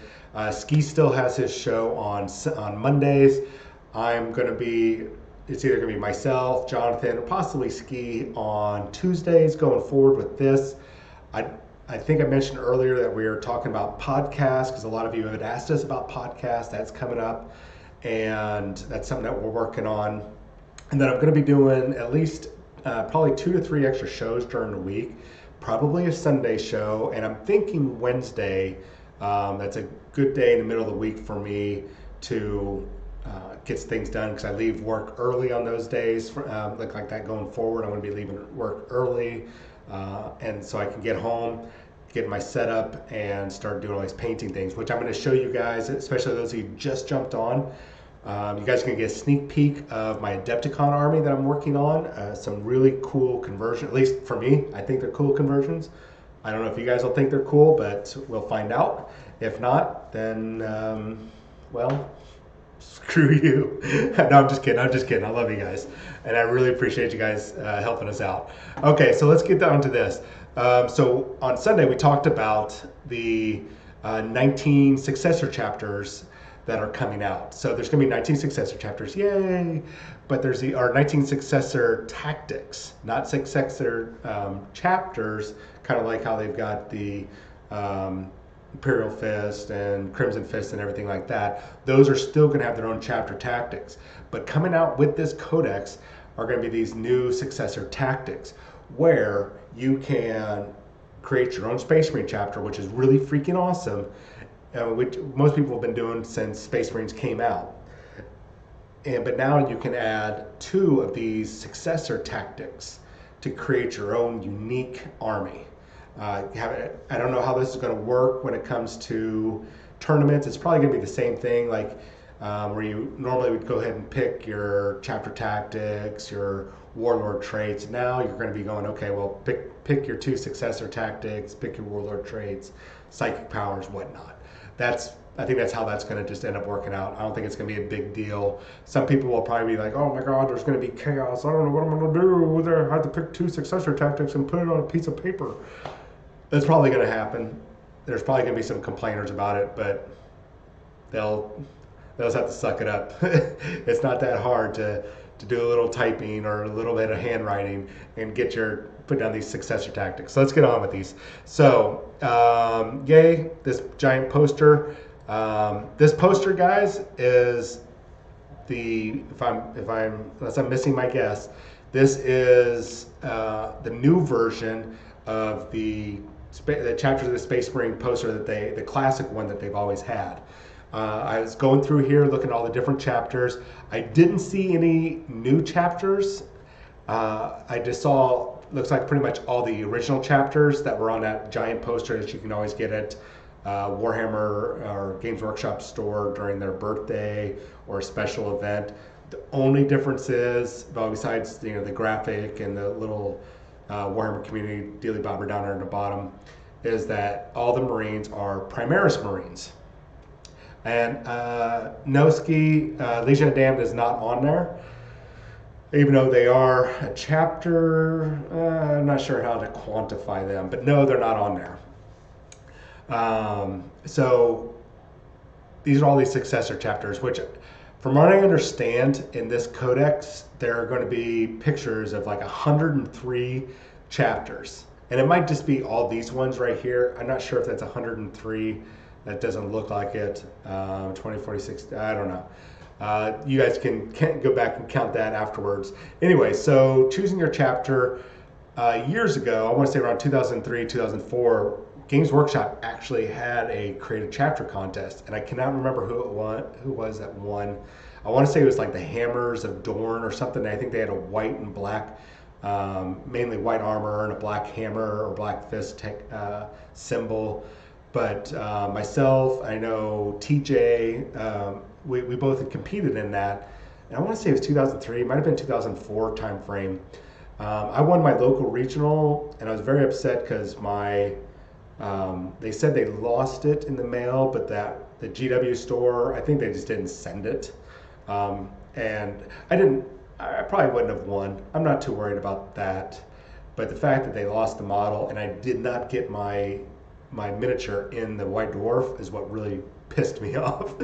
Speaker 1: Ski still has his show on Mondays. It's either gonna be myself, Jonathan, or possibly Ski on Tuesdays going forward with this. I think I mentioned earlier that we were talking about podcasts because a lot of you had asked us about podcasts. That's coming up, and that's something that we're working on. And then I'm going to be doing at least probably 2 to 3 extra shows during the week, probably a Sunday show, and I'm thinking Wednesday. That's a good day in the middle of the week for me to get things done because I leave work early on those days. Look like that going forward. I'm going to be leaving work early, and so I can get home, get my setup, and start doing all these painting things, which I'm going to show you guys, especially those of you who just jumped on. You guys can get a sneak peek of my Adepticon army that I'm working on. Some really cool conversions, at least for me, I think they're cool conversions. I don't know if you guys will think they're cool, but we'll find out. If not, then, well, screw you. No, I'm just kidding. I'm just kidding. I love you guys. And I really appreciate you guys helping us out. Okay, so let's get down to this. So on Sunday, we talked about the 19 successor chapters that are coming out. So there's going to be 19 successor chapters, yay! But there's our 19 successor tactics, not successor chapters, kind of like how they've got the Imperial Fist and Crimson Fist and everything like that. Those are still going to have their own chapter tactics. But coming out with this codex are going to be these new successor tactics where you can create your own Space Marine chapter, which is really freaking awesome, which most people have been doing since Space Marines came out. But now you can add 2 of these successor tactics to create your own unique army. I don't know how this is going to work when it comes to tournaments. It's probably going to be the same thing, like where you normally would go ahead and pick your chapter tactics, your warlord traits. Now you're going to be going, okay, well, pick your 2 successor tactics, pick your warlord traits, psychic powers, whatnot. I think that's how that's going to just end up working out. I don't think it's going to be a big deal. Some people will probably be like, oh my God, there's going to be chaos. I don't know what I'm going to do. I have to pick 2 successor tactics and put it on a piece of paper. It's probably going to happen. There's probably going to be some complainers about it, but they'll just have to suck it up. It's not that hard to do a little typing or a little bit of handwriting and put down these successor tactics. So let's get on with these. So, yay, this giant poster. This poster, guys, is unless I'm missing my guess, this is the new version of the chapters of the Space Marine poster the classic one that they've always had. I was going through here looking at all the different chapters. I didn't see any new chapters. I just saw, looks like pretty much all the original chapters that were on that giant poster that you can always get at Warhammer or Games Workshop store during their birthday or a special event. The only difference is, well, besides the graphic and the little Warhammer community dealy bobber down there in the bottom, is that all the Marines are Primaris Marines. And Noski, Legion of Damned is not on there, even though they are a chapter. I'm not sure how to quantify them, but no, they're not on there. So these are all these successor chapters, which from what I understand in this codex, there are going to be pictures of like 103 chapters. And it might just be all these ones right here. I'm not sure if that's 103. That doesn't look like it. 2046, I don't know. You guys can go back and count that afterwards. Anyway, so choosing your chapter, years ago, I want to say around 2003, 2004, Games Workshop actually had a creative chapter contest, and I cannot remember who was that won. I want to say it was like the Hammers of Dorn or something. I think they had a white and black, mainly white armor and a black hammer or black fist symbol. But myself, I know TJ, we both had competed in that. And I want to say it was 2003, it might have been 2004 time frame. I won my local regional, and I was very upset because they said they lost it in the mail, but the GW store, I think they just didn't send it. And I probably wouldn't have won. I'm not too worried about that. But the fact that they lost the model and I did not get my miniature in the White Dwarf is what really pissed me off.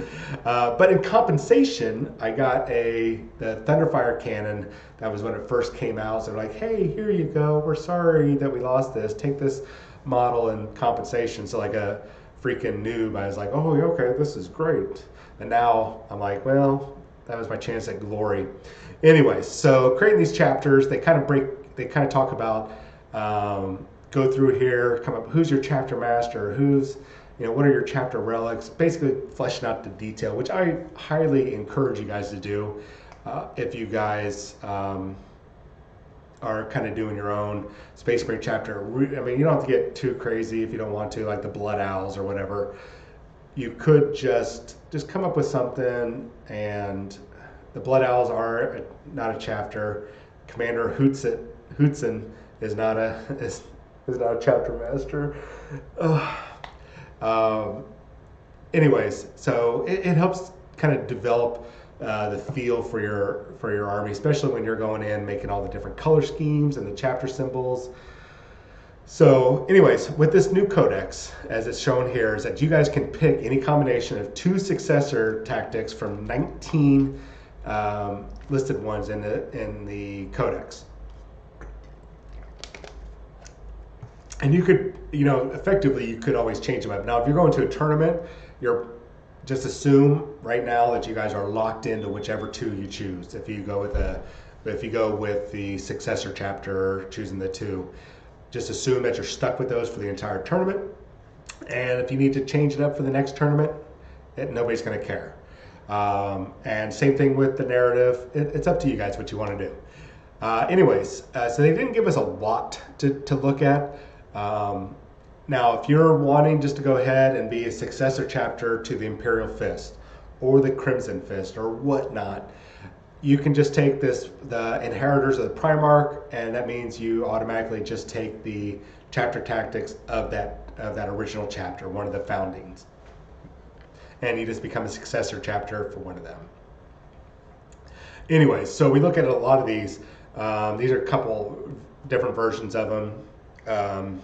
Speaker 1: But in compensation, I got the Thunderfire cannon. That was when it first came out. So they're like, hey, here you go. We're sorry that we lost this. Take this model in compensation. So like a freaking noob, I was like, oh, okay, this is great. And now I'm like, well, that was my chance at glory. Anyway, so creating these chapters, they kind of talk about, go through here, come up, who's your chapter master, what are your chapter relics, basically fleshing out the detail, which I highly encourage you guys to do if you guys are kind of doing your own Space Marine chapter. I mean, you don't have to get too crazy if you don't want to, like the Blood Owls or whatever. You could just come up with something, and the Blood Owls are not a chapter. Commander Hootson is not a chapter master. Anyways, so it helps kind of develop the feel for your army, especially when you're going in making all the different color schemes and the chapter symbols. So anyways, with this new codex, as it's shown here, is that you guys can pick any combination of 2 successor tactics from 19 listed ones in the codex. And you could, effectively, you could always change them up. Now, if you're going to a tournament, you're just assume right now that you guys are locked into whichever 2 you choose. If you go with the successor chapter, choosing the 2, just assume that you're stuck with those for the entire tournament. And if you need to change it up for the next tournament, nobody's going to care. And same thing with the narrative. It's up to you guys what you want to do. So they didn't give us a lot to look at. Now, if you're wanting just to go ahead and be a successor chapter to the Imperial Fist or the Crimson Fist or whatnot, you can just take the Inheritors of the Primarch, and that means you automatically just take the chapter tactics of that original chapter, one of the foundings, and you just become a successor chapter for one of them. Anyways, so we look at a lot of these. These are a couple different versions of them.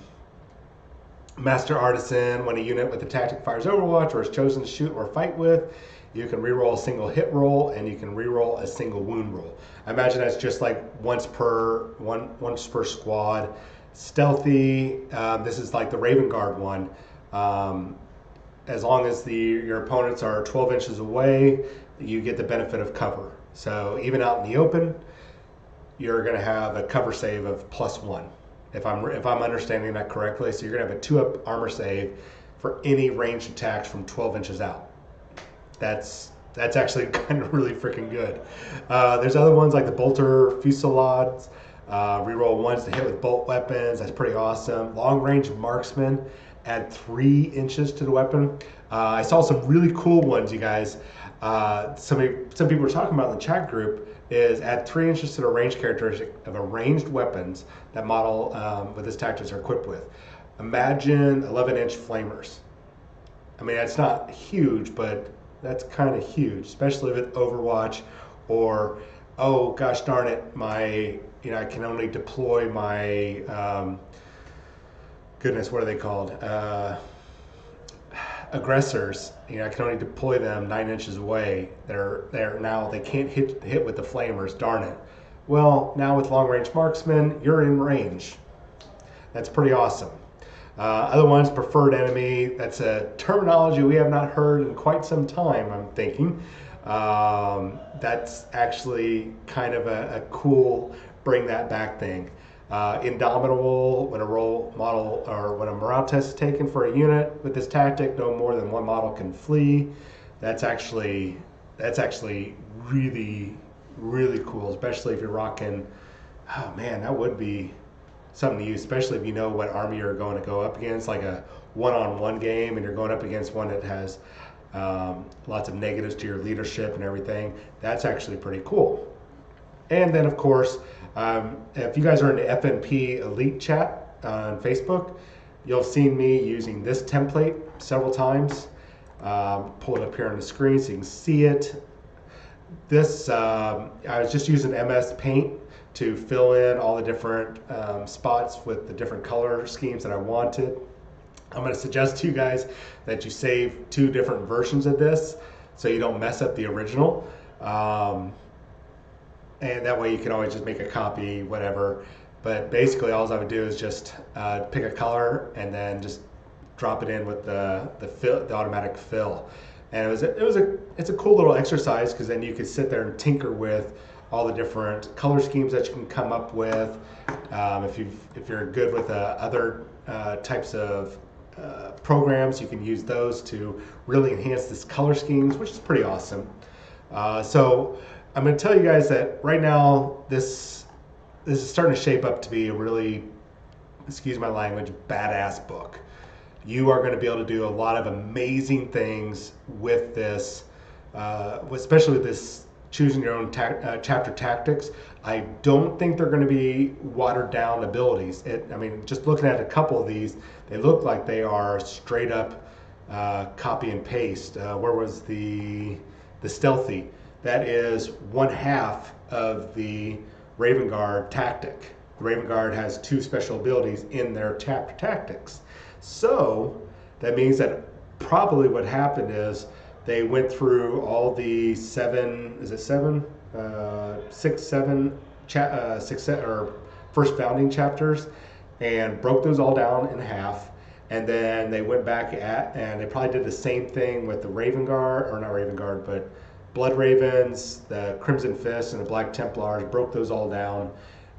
Speaker 1: Master Artisan, when a unit with the tactic fires Overwatch or is chosen to shoot or fight with, you can reroll a single hit roll and you can reroll a single wound roll. I imagine that's just like once per squad. Stealthy, this is like the Raven Guard one. As long as your opponents are 12 inches away, you get the benefit of cover. So even out in the open, you're going to have a cover save of +1. If I'm understanding that correctly, so you're going to have a 2-up armor save for any ranged attacks from 12 inches out. That's actually kind of really freaking good. There's other ones like the Bolter Fusillades. Reroll 1s to hit with bolt weapons. That's pretty awesome. Long range marksman. Add 3 inches to the weapon. I saw some really cool ones, you guys. Some people were talking about in the chat group is add 3 inches to the range characteristic of a ranged weapons that model with this tactics are equipped with. Imagine 11-inch flamers. I mean, that's not huge, but that's kind of huge, especially with Overwatch, or oh gosh darn it, I can only deploy my goodness, what are they called? Aggressors. I can only deploy them 9 inches away. They're now they can't hit with the flamers. Darn it. Well, now with long range marksman, you're in range. That's pretty awesome. Other ones, preferred enemy. That's a terminology we have not heard in quite some time, I'm thinking. That's actually kind of a cool bring that back thing. Indomitable, when a role model or when a morale test is taken for a unit with this tactic, no more than 1 model can flee. That's actually really, really cool, especially if you're rocking. Oh man, that would be something to use, especially if you know what army you're going to go up against, like a one-on-one game, and you're going up against one that has lots of negatives to your leadership and everything. That's actually pretty cool. And then, of course, if you guys are in the FNP Elite chat on Facebook, you'll have seen me using this template several times. Pull it up here on the screen so you can see it. This, I was just using MS Paint to fill in all the different spots with the different color schemes that I wanted. I'm going to suggest to you guys that you save 2 different versions of this so you don't mess up the original. And that way you can always just make a copy, whatever. But basically all I would do is just pick a color and then just drop it in with the automatic fill. And it's a cool little exercise, because then you could sit there and tinker with all the different color schemes that you can come up with. If you're good with other types of programs, you can use those to really enhance this color schemes, which is pretty awesome. So I'm going to tell you guys that right now this is starting to shape up to be a really, excuse my language, badass book. You are going to be able to do a lot of amazing things with this, especially with this choosing your own chapter tactics. I don't think they're going to be watered down abilities. Just looking at a couple of these, they look like they are straight up copy and paste. Where was the the stealthy. That is one half of the Raven Guard tactic. The Raven Guard has 2 special abilities in their chapter tactics. So that means that probably what happened is they went through all the 7, is it 7? 6, 7, 6 or first founding chapters, and broke those all down in half. And then they went back and they probably did the same thing with the Raven Guard, or not Raven Guard, but Blood Ravens, the Crimson Fists, and the Black Templars, broke those all down.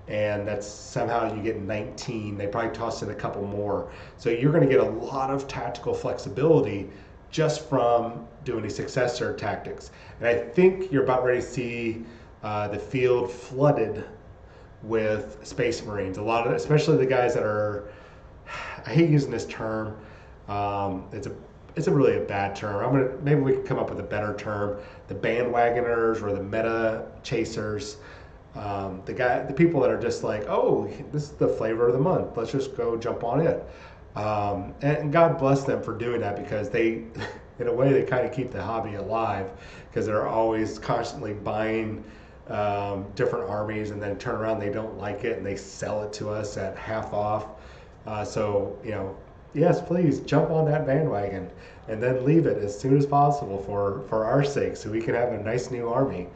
Speaker 1: And that's somehow you get 19. They probably tossed in a couple more. So you're going to get a lot of tactical flexibility just from doing these successor tactics. And I think you're about ready to see the field flooded with Space Marines. A lot of, especially the guys that are, I hate using this term. It's really a bad term. Maybe we can come up with a better term. The bandwagoners or the meta chasers. The people that are just like, oh, this is the flavor of the month. Let's just go jump on it. And God bless them for doing that, because they, in a way, they kind of keep the hobby alive, because they're always constantly buying different armies, and then turn around, they don't like it, and they sell it to us at half off. So, yes, please jump on that bandwagon, and then leave it as soon as possible for our sake, so we can have a nice new army.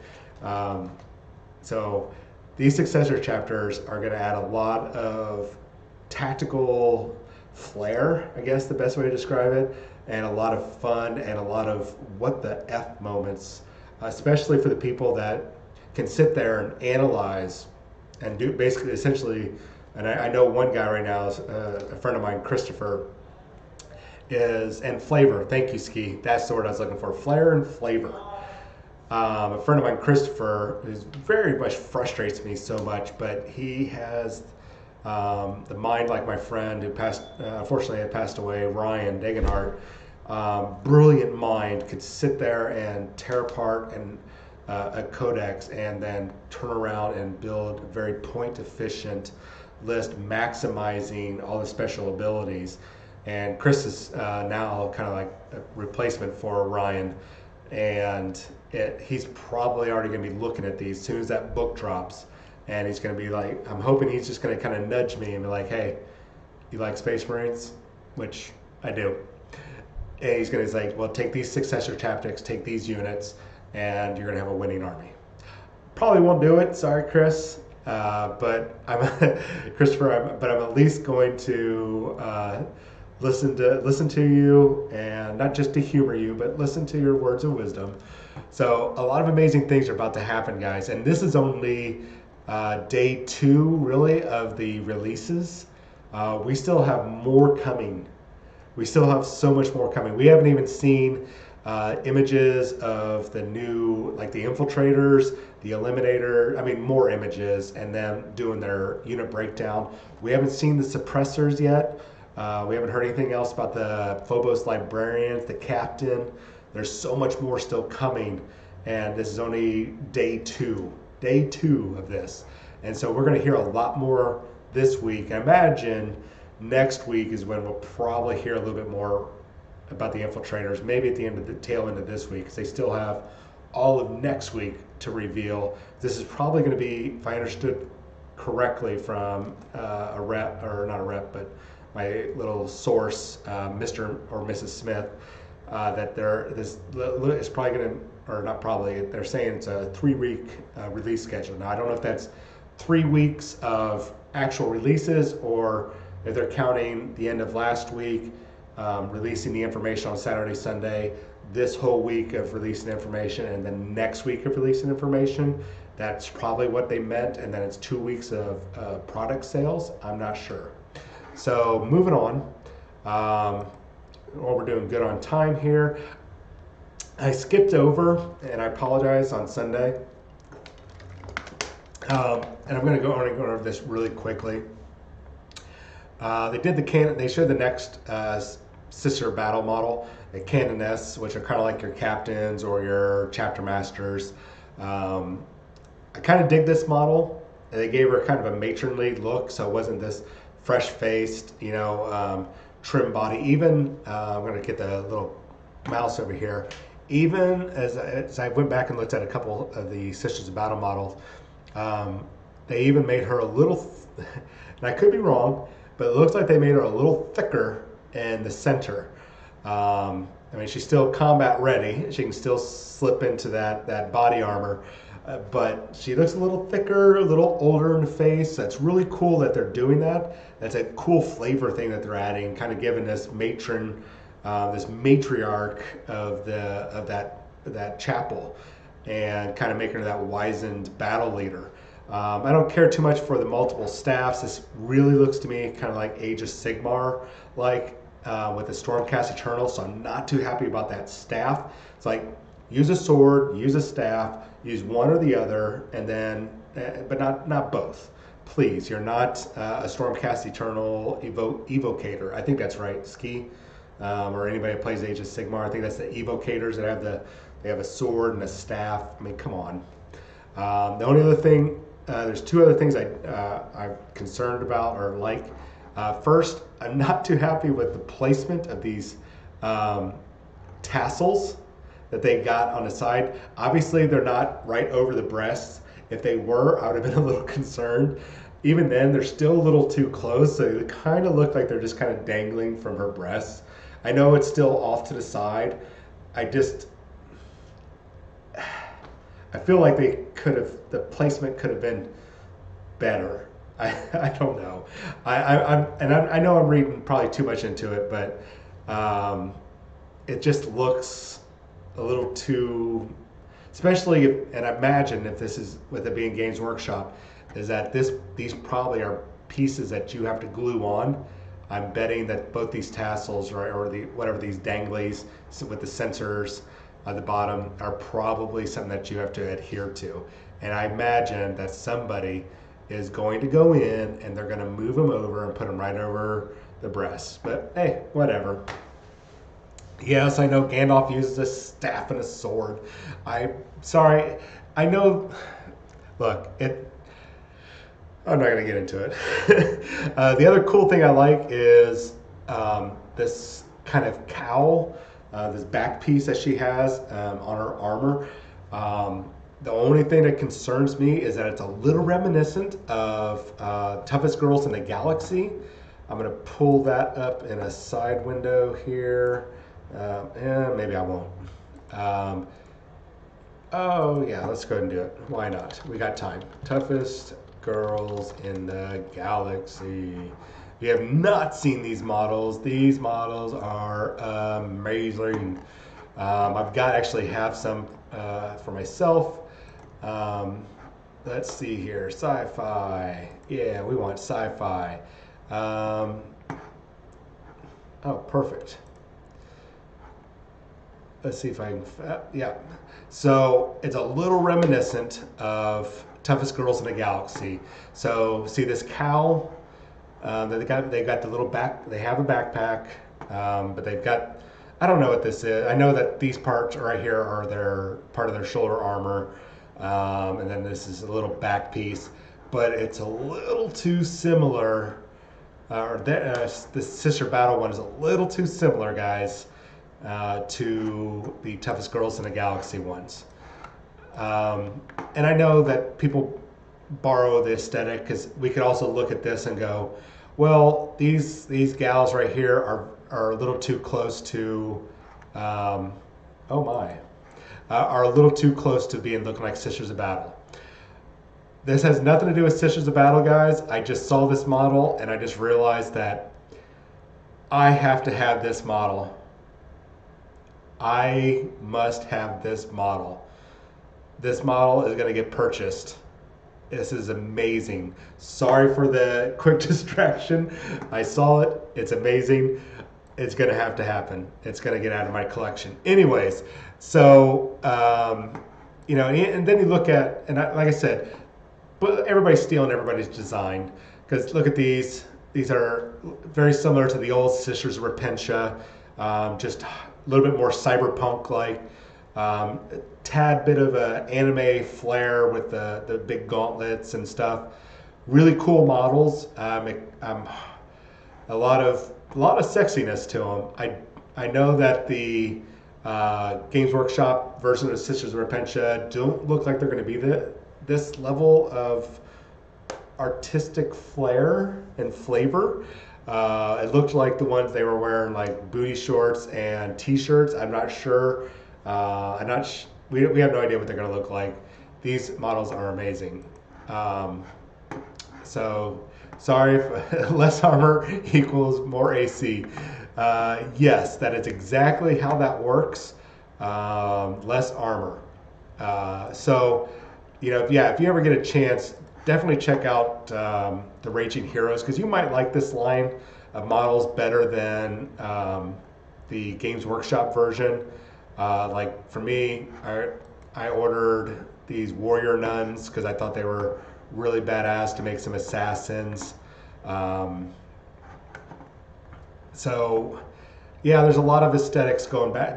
Speaker 1: So these successor chapters are going to add a lot of tactical flair, I guess the best way to describe it, and a lot of fun and a lot of what the F moments, especially for the people that can sit there and analyze and do basically essentially, and I know one guy right now is a friend of mine, Christopher, and flavor. Thank you, Ski. That's the word I was looking for, flair and flavor. A friend of mine, Christopher, who very much frustrates me so much, but he has the mind like my friend who unfortunately had passed away, Ryan Degenhardt. Brilliant mind, could sit there and tear apart a codex and then turn around and build a very point efficient list, maximizing all the special abilities. And Chris is now kind of like a replacement for Ryan, and he's probably already going to be looking at these as soon as that book drops, and he's going to be like, I'm hoping he's just going to kind of nudge me and be like, hey, you like Space Marines? Which I do. And he's going to say, well, take these successor tactics, take these units, and you're going to have a winning army. Probably won't do it, sorry, Chris, but I'm Christopher. I'm at least going to listen to you, and not just to humor you, but listen to your words of wisdom. So a lot of amazing things are about to happen, guys, and this is only day 2, really, of the releases. We still have more coming. We still have so much more coming. We haven't even seen images of the new, like the Infiltrators, the Eliminator, more images, and them doing their unit breakdown. We haven't seen the Suppressors yet. We haven't heard anything else about the Phobos Librarians, the Captain. There's so much more still coming, and this is only day 2 of this. And so we're going to hear a lot more this week. I imagine next week is when we'll probably hear a little bit more about the Infiltrators, maybe at the tail end of this week, because they still have all of next week to reveal. This is probably going to be, if I understood correctly from a rep, or not a rep, but my little source, Mr. or Mrs. Smith, that this is probably going to, or not probably, they're saying it's a 3-week release schedule. Now, I don't know if that's 3 weeks of actual releases, or if they're counting the end of last week, releasing the information on Saturday, Sunday, this whole week of releasing information, and then next week of releasing information. That's probably what they meant, and then it's 2 weeks of product sales. I'm not sure. So moving on, we're doing good on time here. I skipped over, and I apologize, on Sunday. And I'm going to go over this really quickly. They did they showed the next sister battle model, the Canoness, which are kind of like your captains or your chapter masters. I kind of dig this model. They gave her kind of a matronly look, so it wasn't this fresh-faced, trim body. Even I'm going to get the little mouse over here. even as I went back and looked at a couple of the Sisters of Battle models, they even made her a little, and I could be wrong, but it looks like they made her a little thicker in the center. I mean, she's still combat ready. She can still slip into that body armor, but she looks a little thicker, a little older in the face. That's really cool that they're doing that. That's a cool flavor thing that they're adding, kind of giving this matron, this matriarch of that chapel, and kind of making her that wizened battle leader. I don't care too much for the multiple staffs. This really looks to me kind of like Age of Sigmar, like with the Stormcast Eternal. So I'm not too happy about that staff. It's like use a sword, use a staff, use one or the other, and then, but not both. Please, you're not a Stormcast Eternal evocator. I think that's right, Ski, or anybody that plays Age of Sigmar. I think that's the evocators that have they have a sword and a staff. I mean, come on. The only other thing, there's two other things I'm concerned about or like. First, I'm not too happy with the placement of these tassels that they got on the side. Obviously, they're not right over the breasts. If they were, I would have been a little concerned. Even then, they're still a little too close, so they kind of look like they're just kind of dangling from her breasts. I know it's still off to the side. I feel like the placement could have been better. I don't know. I know I'm reading probably too much into it, but it just looks a little too, especially and I imagine if this is with it being Games Workshop, is that these probably are pieces that you have to glue on. I'm betting that both these tassels or whatever these danglies with the sensors at the bottom are probably something that you have to adhere to. And I imagine that somebody is going to go in and they're going to move them over and put them right over the breasts. But hey, whatever. Yes, I know Gandalf uses a staff and a sword. Sorry, I know. Look, I'm not going to get into it. The other cool thing I like is this kind of cowl, this back piece that she has on her armor. The only thing that concerns me is that it's a little reminiscent of Toughest Girls in the Galaxy. I'm going to pull that up in a side window here. Maybe I won't. Oh yeah, let's go ahead and do it. Why not? We got time. Toughest Girls in the Galaxy. If you have not seen these models are amazing. I've got actually have some for myself. Let's see here. Sci-fi. Yeah, we want sci-fi. Oh, perfect. Let's see if I can, yeah. So it's a little reminiscent of Toughest Girls in the Galaxy. So see this cowl? They got the little back, they have a backpack, but they've got, I don't know what this is. I know that these parts right here are part of their shoulder armor. And then this is a little back piece, but it's a little too similar. The Sister Battle one is a little too similar, guys, to the Toughest Girls in the Galaxy ones. And I know that people borrow the aesthetic because we could also look at this and go, well, these gals right here are a little too close to, oh my, are a little too close to looking like Sisters of Battle. This has nothing to do with Sisters of Battle, guys. I just saw this model and I just realized that I have to have this model. I must have this model. This model is going to get purchased. This is amazing. Sorry for the quick distraction. I saw it. It's amazing. It's going to have to happen. It's going to get out of my collection. Anyways, so, and then you look at, and like I said, but everybody's stealing everybody's design. Because look at these. These are very similar to the old Sisters of Repentia. Just a little bit more cyberpunk-like. A tad bit of an anime flair with the big gauntlets and stuff. Really cool models. A lot of sexiness to them. I know that the Games Workshop version of Sisters of Repentia don't look like they're going to be this level of artistic flair and flavor. It looked like the ones they were wearing, like booty shorts and t-shirts. I'm not sure. We have no idea what they're going to look like. These models are amazing. So sorry if less armor equals more AC. Yes, that is exactly how that works. Less armor. So, if you ever get a chance, definitely check out the Raging Heroes, because you might like this line of models better than the Games Workshop version. Like for me, I ordered these warrior nuns because I thought they were really badass to make some assassins. So yeah, there's a lot of aesthetics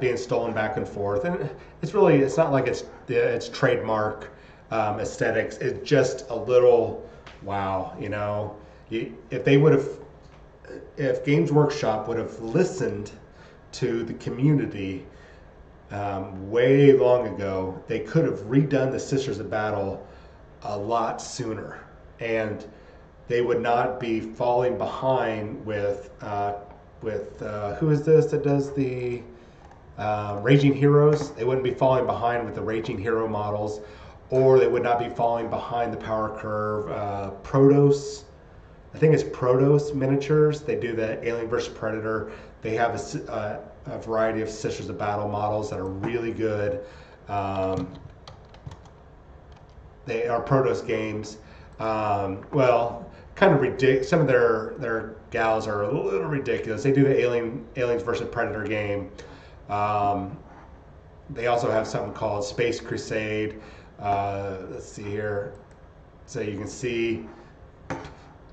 Speaker 1: being stolen back and forth, and it's not like it's trademark aesthetics. It's just a little wow, if Games Workshop would have listened to the community way long ago, they could have redone the Sisters of Battle a lot sooner, and they would not be falling behind with who is this that does the Raging Heroes? They wouldn't be falling behind with the Raging Hero models, or they would not be falling behind the Power Curve Protos. I think it's Protos miniatures. They do the Alien vs Predator. They have a variety of Sisters of Battle models that are really good. They are Protos games. Kind of ridiculous. Some of their gals are a little ridiculous. They do the Aliens vs Predator game. They also have something called Space Crusade. Let's see here. So you can see,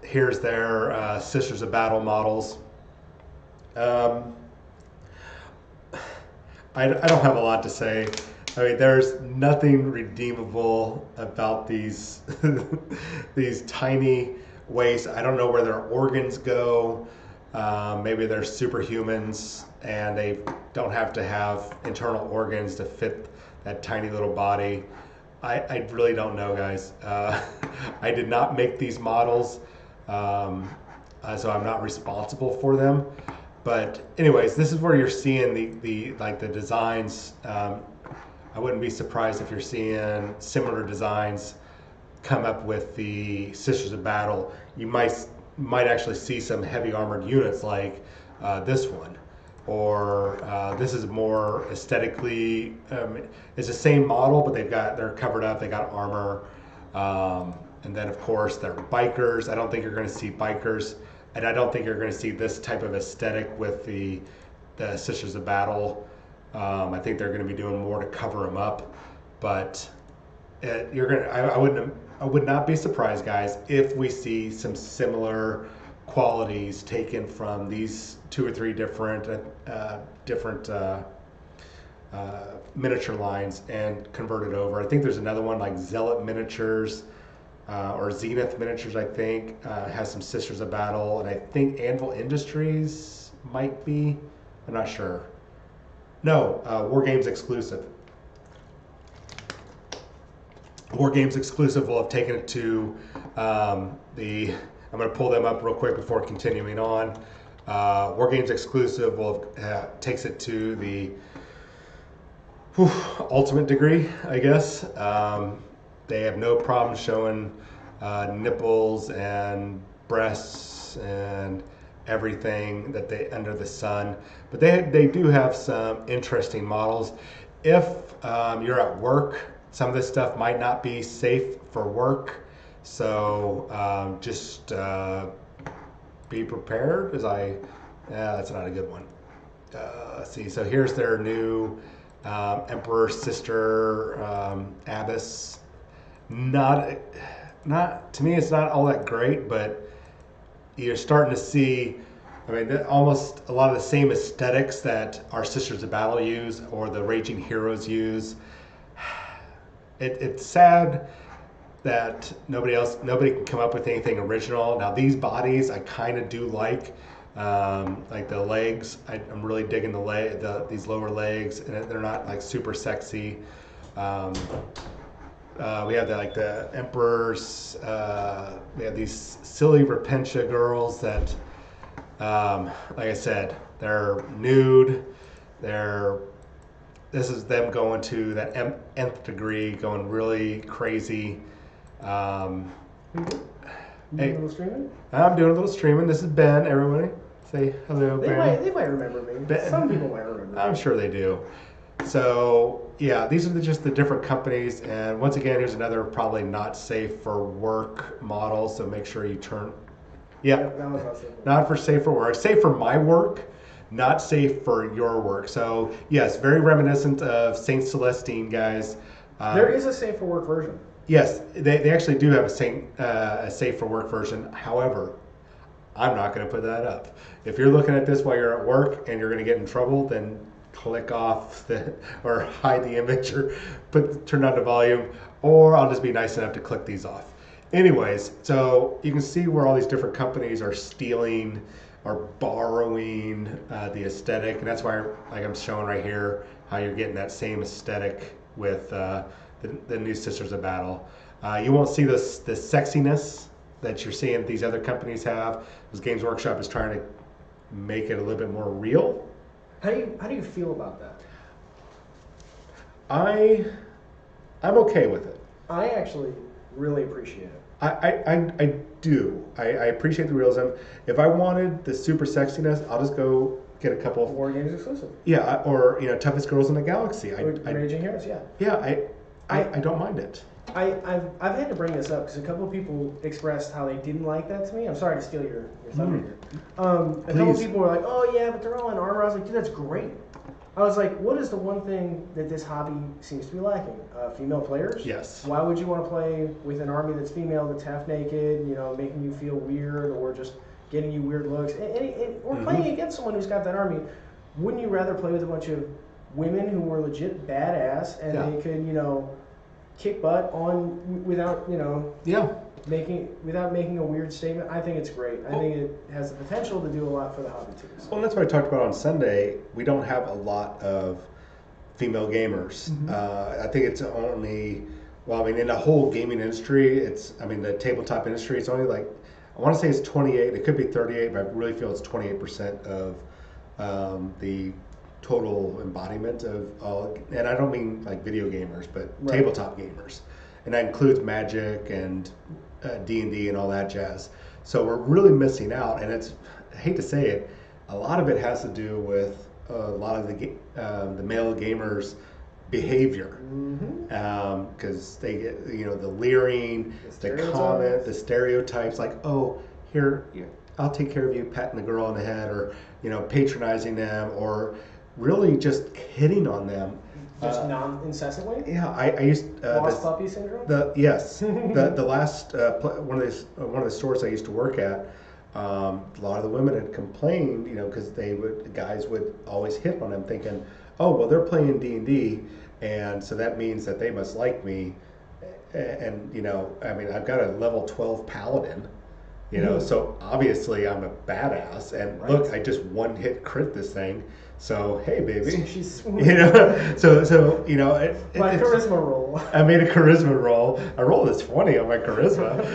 Speaker 1: here's their Sisters of Battle models. I don't have a lot to say. I mean, there's nothing redeemable about these these tiny wastes. I don't know where their organs go. Maybe they're superhumans and they don't have to have internal organs to fit that tiny little body. I really don't know, guys. I did not make these models, so I'm not responsible for them. But anyways, this is where you're seeing the designs. I wouldn't be surprised if you're seeing similar designs come up with the Sisters of Battle. You might actually see some heavy armored units like this one, or this is more aesthetically. It's the same model, but they're covered up. They got armor, and then of course they're bikers. I don't think you're going to see bikers, and I don't think you're going to see this type of aesthetic with the Sisters of Battle. I think they're going to be doing more to cover them up, but I would not be surprised, guys, if we see some similar qualities taken from these 2 or 3 different miniature lines and converted over. I think there's another one like Zealot Miniatures or Zenith Miniatures. I think has some Sisters of Battle, and I think Anvil Industries might be. I'm not sure. No, War Games exclusive. War Games exclusive will have taken it to I'm going to pull them up real quick before continuing on. War Games exclusive takes it to the ultimate degree, I guess. They have no problem showing nipples and breasts and everything that they under the sun, but they do have some interesting models. If you're at work, some of this stuff might not be safe for work, so just be prepared. That's not a good one. Let's see. So here's their new Emperor Sister Abbess. Not to me, it's not all that great, but you're starting to see, I mean, almost a lot of the same aesthetics that our Sisters of Battle use or the Raging Heroes use. It's sad that nobody can come up with anything original. Now these bodies I kind of do like. Like the legs, I'm really digging these lower legs, and they're not like super sexy. We have the emperors. We have these silly Repentia girls that, like I said, they're nude. This is them going to that nth degree, going really crazy.
Speaker 2: Hey, a little streaming?
Speaker 1: I'm doing a little streaming. This is Ben. Everybody, say hello, Ben.
Speaker 2: They might remember me. Ben. Some people might remember me.
Speaker 1: I'm sure they do. So yeah, these are just the different companies, and once again, here's another probably not safe for work model. So make sure you turn. Yeah, not for safe for work. Safe for my work, not safe for your work. So yes, very reminiscent of Saint Celestine, guys.
Speaker 2: There is a safe for work version.
Speaker 1: Yes, they actually do have a safe for work version. However, I'm not going to put that up. If you're looking at this while you're at work and you're going to get in trouble, then click off or hide the image or turn down the volume, or I'll just be nice enough to click these off. Anyways, so you can see where all these different companies are stealing or borrowing the aesthetic, and that's why, like I'm showing right here, how you're getting that same aesthetic with the new Sisters of Battle. You won't see the sexiness that you're seeing these other companies have. Because Games Workshop is trying to make it a little bit more real.
Speaker 2: How do you feel about that?
Speaker 1: I'm okay with it.
Speaker 2: I actually really appreciate it.
Speaker 1: I do. I appreciate the realism. If I wanted the super sexiness, I'll just go get a couple of
Speaker 2: War Games exclusive.
Speaker 1: Yeah, or Toughest Girls in the Galaxy.
Speaker 2: Raging Heroes, yeah.
Speaker 1: Yeah, I don't mind it.
Speaker 2: I've had to bring this up because a couple of people expressed how they didn't like that to me. I'm sorry to steal your thunder here. A couple of people were like, "Oh yeah, but they're all in armor." I was like, "Dude, that's great." I was like, "What is the one thing that this hobby seems to be lacking? Female players.
Speaker 1: Yes.
Speaker 2: Why would you want to play with an army that's female, that's half naked, making you feel weird, or just getting you weird looks, or playing against someone who's got that army? Wouldn't you rather play with a bunch of women who were legit badass and they could, kick butt on without making a weird statement?" I think it's great. I think it has the potential to do a lot for the hobby too. So.
Speaker 1: Well, that's what I talked about on Sunday. We don't have a lot of female gamers. I think it's only, in the whole gaming industry, the tabletop industry, it's only like, I want to say it's 28. It could be 38, but I really feel it's 28% of the total embodiment of all, and I don't mean like video gamers, but tabletop gamers, and that includes Magic and D&D and all that jazz. So we're really missing out, and I hate to say it, a lot of it has to do with a lot of the male gamers' behavior, because they get the leering, the comment, the stereotypes, like, "Oh, here, I'll take care of you," patting the girl on the head, or patronizing them, or really just hitting on them.
Speaker 2: Just incessantly?
Speaker 1: Yeah, I used
Speaker 2: lost puppy syndrome.
Speaker 1: Yes, the last one of the stores I used to work at, a lot of the women had complained, because guys would always hit on them, thinking, "Oh, well, they're playing D&D, and so that means that they must like me." And I've got a level 12 paladin. So obviously I'm a badass, and look, I just one hit crit this thing. So hey, baby,
Speaker 2: she's
Speaker 1: so my
Speaker 2: charisma roll.
Speaker 1: I made a charisma roll. I rolled this 20 on my charisma,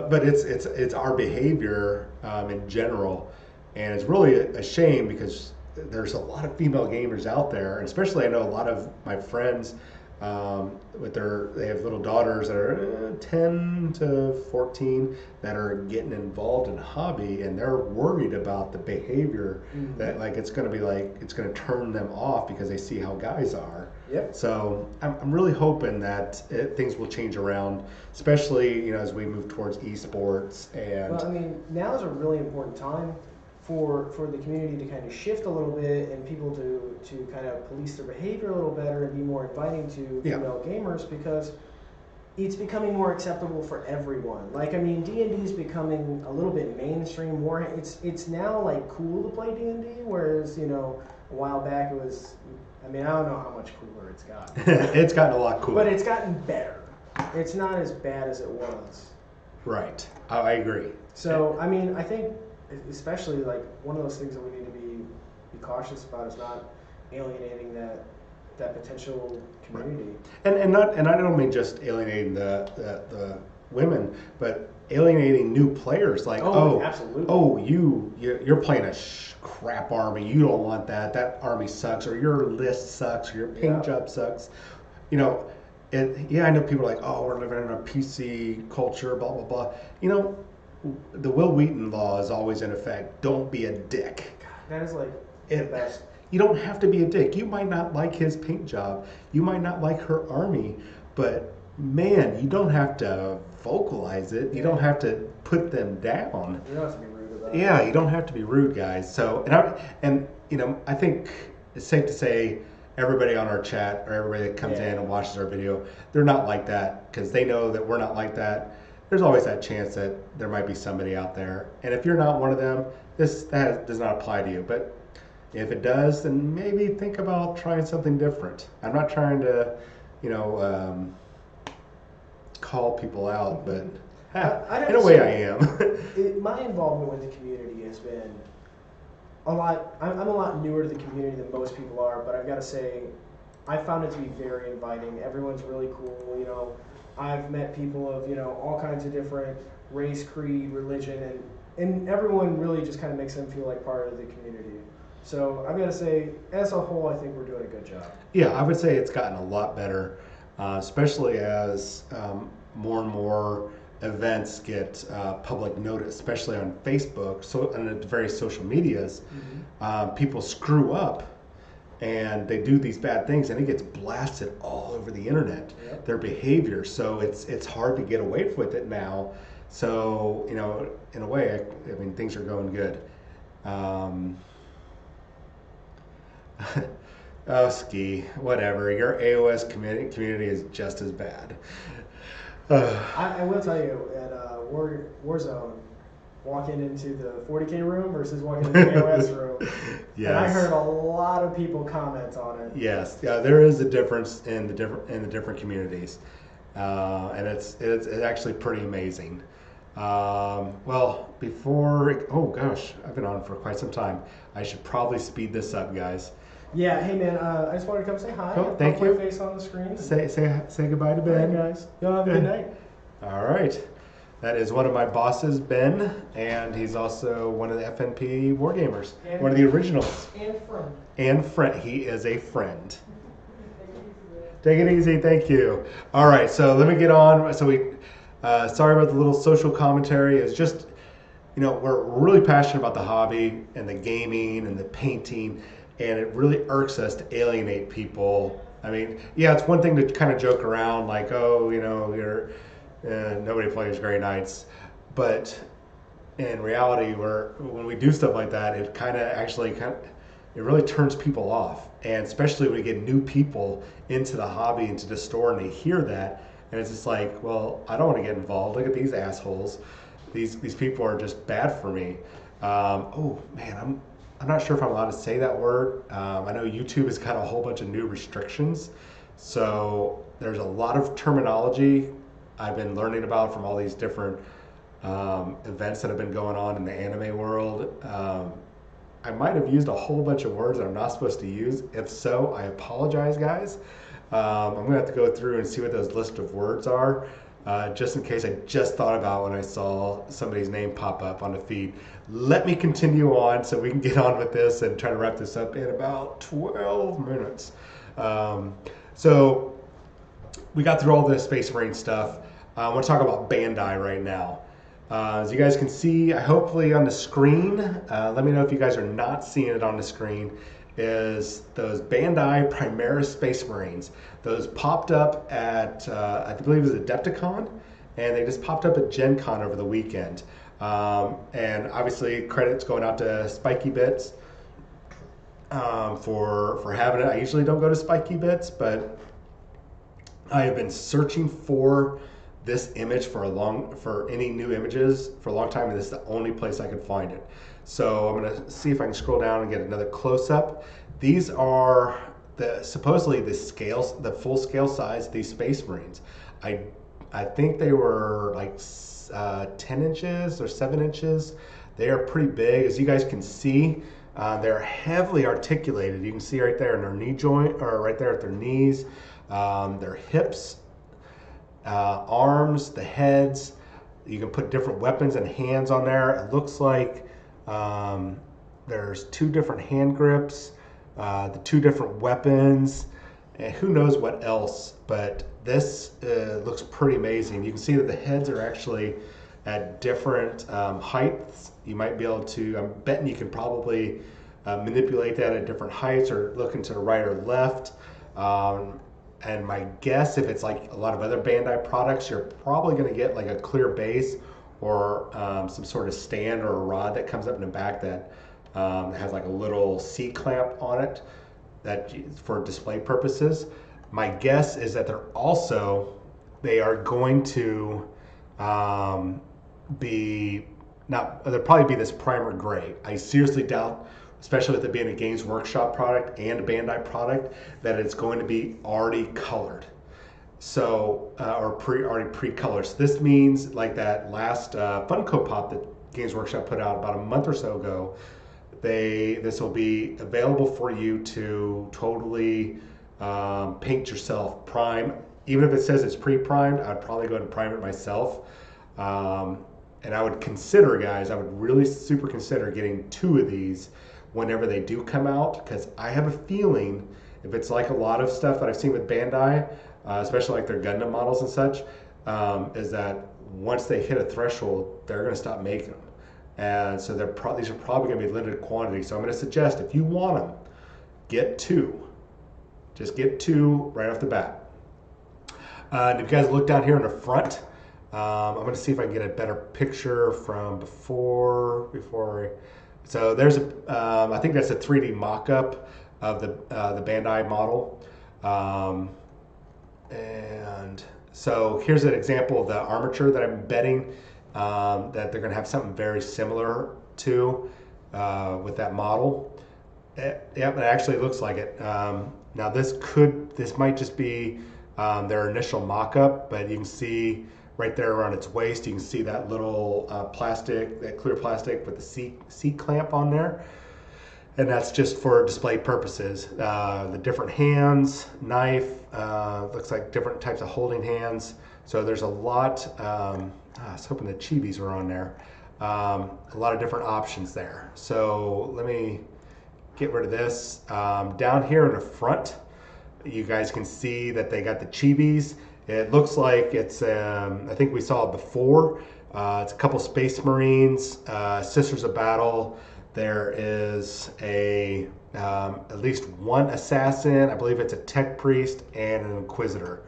Speaker 1: but it's our behavior in general, and it's really a shame because there's a lot of female gamers out there, and especially I know a lot of my friends. They have little daughters that are 10 to 14 that are getting involved in a hobby, and they're worried about the behavior that it's going to turn them off because they see how guys are.
Speaker 2: Yep.
Speaker 1: So I'm really hoping that things will change around, especially as we move towards esports. And
Speaker 2: now is a really important time for the community to kind of shift a little bit, and people to kind of police their behavior a little better and be more inviting to female gamers, because it's becoming more acceptable for everyone. D&D is becoming a little bit mainstream. It's now like cool to play D&D, whereas a while back it was. I don't know how much cooler it's gotten.
Speaker 1: It's gotten a lot cooler,
Speaker 2: but it's gotten better. It's not as bad as it was.
Speaker 1: Right. I agree.
Speaker 2: So I think especially like one of those things that we need to be cautious about is not alienating that potential community.
Speaker 1: Right. And I don't mean just alienating the women, but alienating new players. Like,
Speaker 2: absolutely.
Speaker 1: You're playing a crap army. You don't want that. That army sucks, or your list sucks, or your paint job sucks. You know, I know people are like, oh, we're living in a PC culture, blah blah blah. You know, the Will Wheaton law is always in effect. Don't be a dick.
Speaker 2: God, that is like the best.
Speaker 1: You don't have to be a dick. You might not like his paint job. You might not like her army, but man, you don't have to vocalize it. You don't have to put them down.
Speaker 2: You don't have to be rude about it.
Speaker 1: Yeah, you don't have to be rude, guys. So, and you know, I think it's safe to say everybody on our chat or everybody that comes in and watches our video, they're not like that because they know that we're not like that. There's always that chance that there might be somebody out there, and if you're not one of them, that does not apply to you. But if it does, then maybe think about trying something different. I'm not trying to, you know, call people out, but in a way I am.
Speaker 2: My involvement with the community has been a lot. I'm a lot newer to the community than most people are, but I've got to say, I found it to be very inviting. Everyone's really cool. You know, I've met people of, you know, all kinds of different race, creed, religion, and everyone really just kind of makes them feel like part of the community. So I've got to say, as a whole, I think we're doing a good job.
Speaker 1: Yeah, I would say it's gotten a lot better, especially as more and more events get public notice, especially on Facebook, so and the various social medias. People screw up and they do these bad things, and it gets blasted all over the internet. Their behavior, so it's hard to get away with it now. So, you know, in a way, I mean, things are going good. Oh, ski, whatever. Your AOS community is just as bad.
Speaker 2: I will tell you, at Warzone, walking into the 40K room versus walking into the AOS room, and I heard a lot of people comment on it.
Speaker 1: Yes, yeah, there is a difference in the different communities, and it's actually pretty amazing. Well, oh gosh, I've been on for quite some time. I should probably speed this up, guys.
Speaker 2: Yeah, hey man, I just wanted to come say hi.
Speaker 1: Oh, thank you.
Speaker 2: My face on the screen.
Speaker 1: Say goodbye to Ben.
Speaker 2: Hi guys. Y'all have a good night.
Speaker 1: All right. That is one of my bosses, Ben, and he's also one of the FNP Wargamers, one of the originals. And friend. He is a friend. Take it easy. Thank you. All right, so let me get on. So sorry about the little social commentary. It's just, you know, we're really passionate about the hobby and the gaming and the painting, and it really irks us to alienate people. I mean, yeah, it's one thing to kind of joke around like, oh, you know, nobody plays Grey Knights, but in reality, when we do stuff like that, it it really turns people off, and especially when we get new people into the hobby, into the store, and they hear that, and it's just like, well, I don't want to get involved. Look at these assholes. These people are just bad for me. Oh man, I'm not sure if I'm allowed to say that word. I know YouTube has got a whole bunch of new restrictions, so there's a lot of terminology I've been learning about from all these different events that have been going on in the anime world. I might have used a whole bunch of words that I'm not supposed to use. If so, I apologize, guys. I'm going to have to go through and see what those list of words are, just in case I just thought about when I saw somebody's name pop up on the feed. Let me continue on so we can get on with this and try to wrap this up in about 12 minutes. So we got through all the Space Marine stuff. I want to talk about Bandai right now. As you guys can see, hopefully on the screen, let me know if you guys are not seeing it on the screen, is those Bandai Primaris Space Marines. Those popped up at, I believe it was Adepticon, and they just popped up at Gen Con over the weekend. And obviously credits going out to Spiky Bits for having it. I usually don't go to Spiky Bits, but I have been searching for this image for any new images for a long time, and this is the only place I could find it. So I'm gonna see if I can scroll down and get another close-up. These are supposedly the full scale size of these Space Marines. I think they were like 10 inches or 7 inches. They are pretty big, as you guys can see. They're heavily articulated. You can see right there in their knee joint, or right there at their knees, their hips, arms, the heads. You can put different weapons and hands on there. It looks like there's 2 different hand grips, the 2 different weapons, and who knows what else, but this looks pretty amazing. You can see that the heads are actually at different heights. You might be able to, I'm betting you can probably manipulate that at different heights or looking to the right or left. And my guess, if it's like a lot of other Bandai products, you're probably going to get like a clear base or some sort of stand or a rod that comes up in the back that has like a little C-clamp on it that for display purposes. My guess is that they are going to there'll probably be this primer gray. I seriously doubt, especially with it being a Games Workshop product and a Bandai product, that it's going to be already colored. So, or already pre-colored. So this means like that last Funko Pop that Games Workshop put out about a month or so ago, this will be available for you to totally paint yourself, prime. Even if it says it's pre-primed, I'd probably go ahead and prime it myself. And I would consider, guys, I would really super consider getting 2 of these whenever they do come out, because I have a feeling if it's like a lot of stuff that I've seen with Bandai, especially like their Gundam models and such, is that once they hit a threshold, they're going to stop making them. And so these are probably going to be limited quantity. So I'm going to suggest if you want them, get 2. Just get 2 right off the bat. And if you guys look down here in the front, I'm going to see if I can get a better picture from before. So there's I think that's a 3D mock-up of the Bandai model. And so here's an example of the armature that I'm betting that they're going to have something very similar to with that model. Yep, it actually looks like it. Now this might just be their initial mock-up, but you can see right there around its waist, you can see that little plastic, that clear plastic with the C-clamp on there. And that's just for display purposes. The different hands, knife, looks like different types of holding hands. So there's a lot, I was hoping the chibis were on there. A lot of different options there. So let me get rid of this. Down here in the front, you guys can see that they got the chibis. It looks like it's, I think we saw it before. It's a couple Space Marines, Sisters of Battle. There is at least 1 assassin. I believe it's a tech priest and an inquisitor.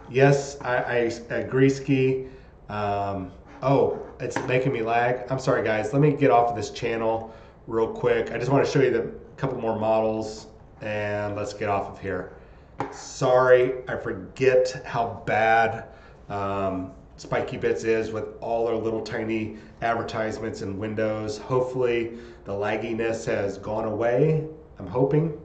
Speaker 1: Yes, I agree, Ski. Oh, it's making me lag. I'm sorry, guys. Let me get off of this channel real quick. I just want to show you the couple more models, and let's get off of here. Sorry, I forget how bad Spiky Bits is with all their little tiny advertisements and windows. Hopefully the lagginess has gone away. I'm hoping.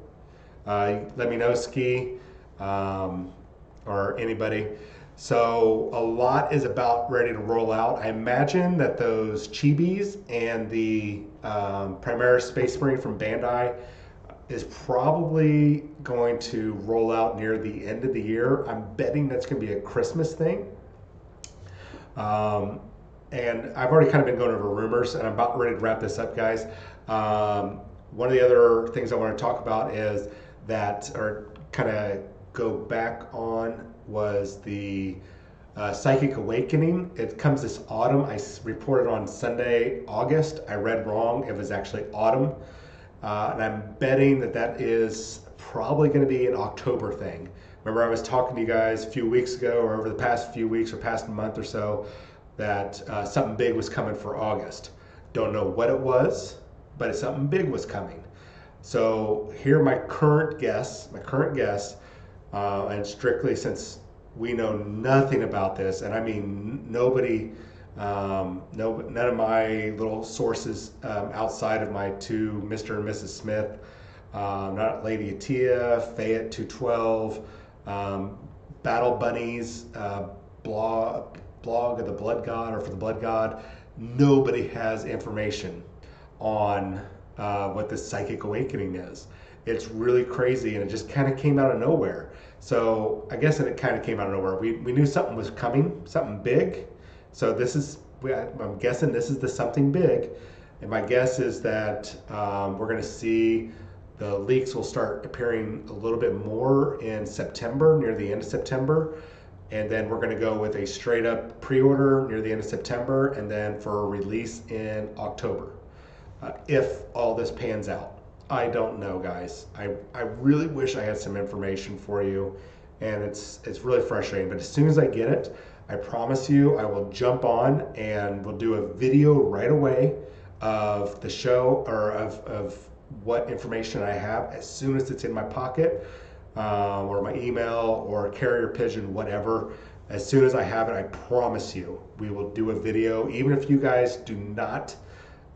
Speaker 1: Let me know, Ski, or anybody. So a lot is about ready to roll out. I imagine that those chibis and the Primaris Space Marine from Bandai is probably going to roll out near the end of the year. I'm betting that's going to be a Christmas thing. And I've already kind of been going over rumors, and I'm about ready to wrap this up, guys. One of the other things I want to talk about is that, or kind of go back on, was the Psychic Awakening. It comes this autumn. I reported on Sunday, August. I read wrong. It was actually autumn. And I'm betting that is probably going to be an October thing. Remember, I was talking to you guys a few weeks ago, or over the past few weeks or past month or so, that something big was coming for August. Don't know what it was, but something big was coming. So here my current guess, and strictly since we know nothing about this, and I mean nobody, none of my little sources outside of my 2 Mr. and Mrs. Smith, not Lady Atia, Fayette 212, Battle Bunnies, blog of the Blood God, or for the Blood God, nobody has information. on what this psychic awakening is. It's really crazy, and it just kind of came out of nowhere. So I guess it kind of came out of nowhere. We knew something was coming, something big. So I'm guessing this is the something big. And my guess is that we're going to see the leaks will start appearing a little bit more in September, near the end of September. And then we're going to go with a straight up pre-order near the end of September, and then for a release in October. If all this pans out. I don't know, guys. I really wish I had some information for you, and it's really frustrating. But as soon as I get it, I promise you I will jump on and we'll do a video right away of the show, or of what information I have as soon as it's in my pocket, or my email or carrier pigeon, whatever. As soon as I have it, I promise you we will do a video. Even if you guys do not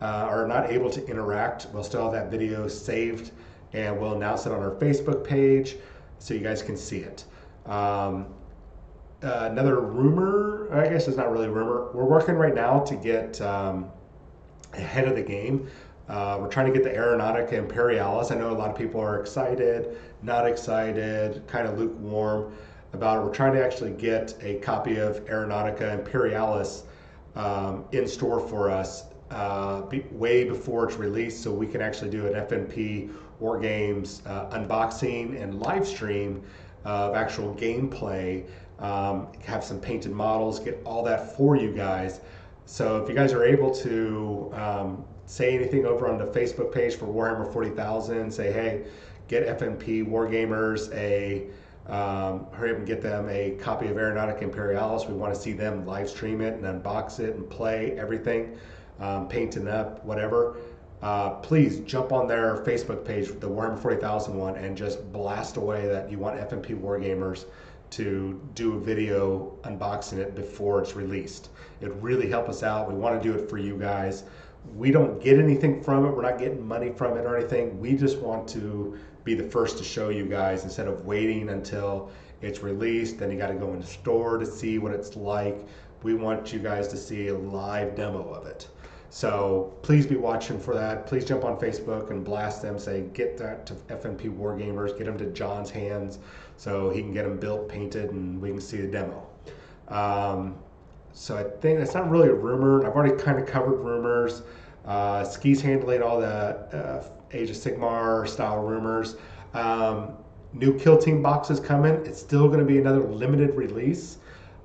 Speaker 1: are not able to interact, we'll still have that video saved, and we'll announce it on our Facebook page so you guys can see it. Another rumor, I guess it's not really a rumor, we're working right now to get ahead of the game. We're trying to get the Aeronautica Imperialis. I know a lot of people are excited, not excited, kind of lukewarm about it. We're trying to actually get a copy of Aeronautica Imperialis in store for us way before it's released, so we can actually do an FNP War Games unboxing and live stream of actual gameplay, have some painted models, get all that for you guys. So if you guys are able to say anything over on the Facebook page for Warhammer 40,000, say, hey, get FNP Wargamers hurry up and get them a copy of Aeronautica Imperialis. We want to see them live stream it and unbox it and play everything, painting up, whatever. Please jump on their Facebook page, the Warhammer 40,000 one, and just blast away that you want FNP Wargamers to do a video unboxing it before it's released. It really helps us out. We want to do it for you guys. We don't get anything from it. We're not getting money from it or anything. We just want to be the first to show you guys instead of waiting until it's released. Then you got to go in the store to see what it's like. We want you guys to see a live demo of it. So please be watching for that. Please jump on Facebook and blast them. Say, get that to FNP Wargamers. Get them to John's hands so he can get them built, painted, and we can see the demo. So I think that's not really a rumor. I've already kind of covered rumors. Ski's handling all the Age of Sigmar style rumors. New Kill Team boxes coming. It's still going to be another limited release.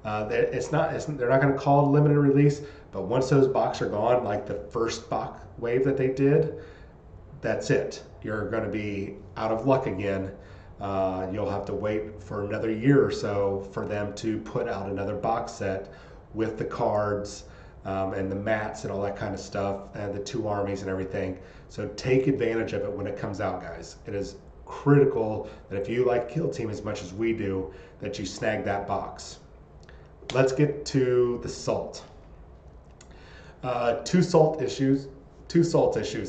Speaker 1: They're not going to call it a limited release, but once those boxes are gone, like the first box wave that they did, that's it. You're going to be out of luck again. You'll have to wait for another year or so for them to put out another box set with the cards and the mats and all that kind of stuff, and the two armies and everything. So take advantage of it when it comes out, guys. It is critical that if you like Kill Team as much as we do, that you snag that box. Let's get to the salt. Two salt issues,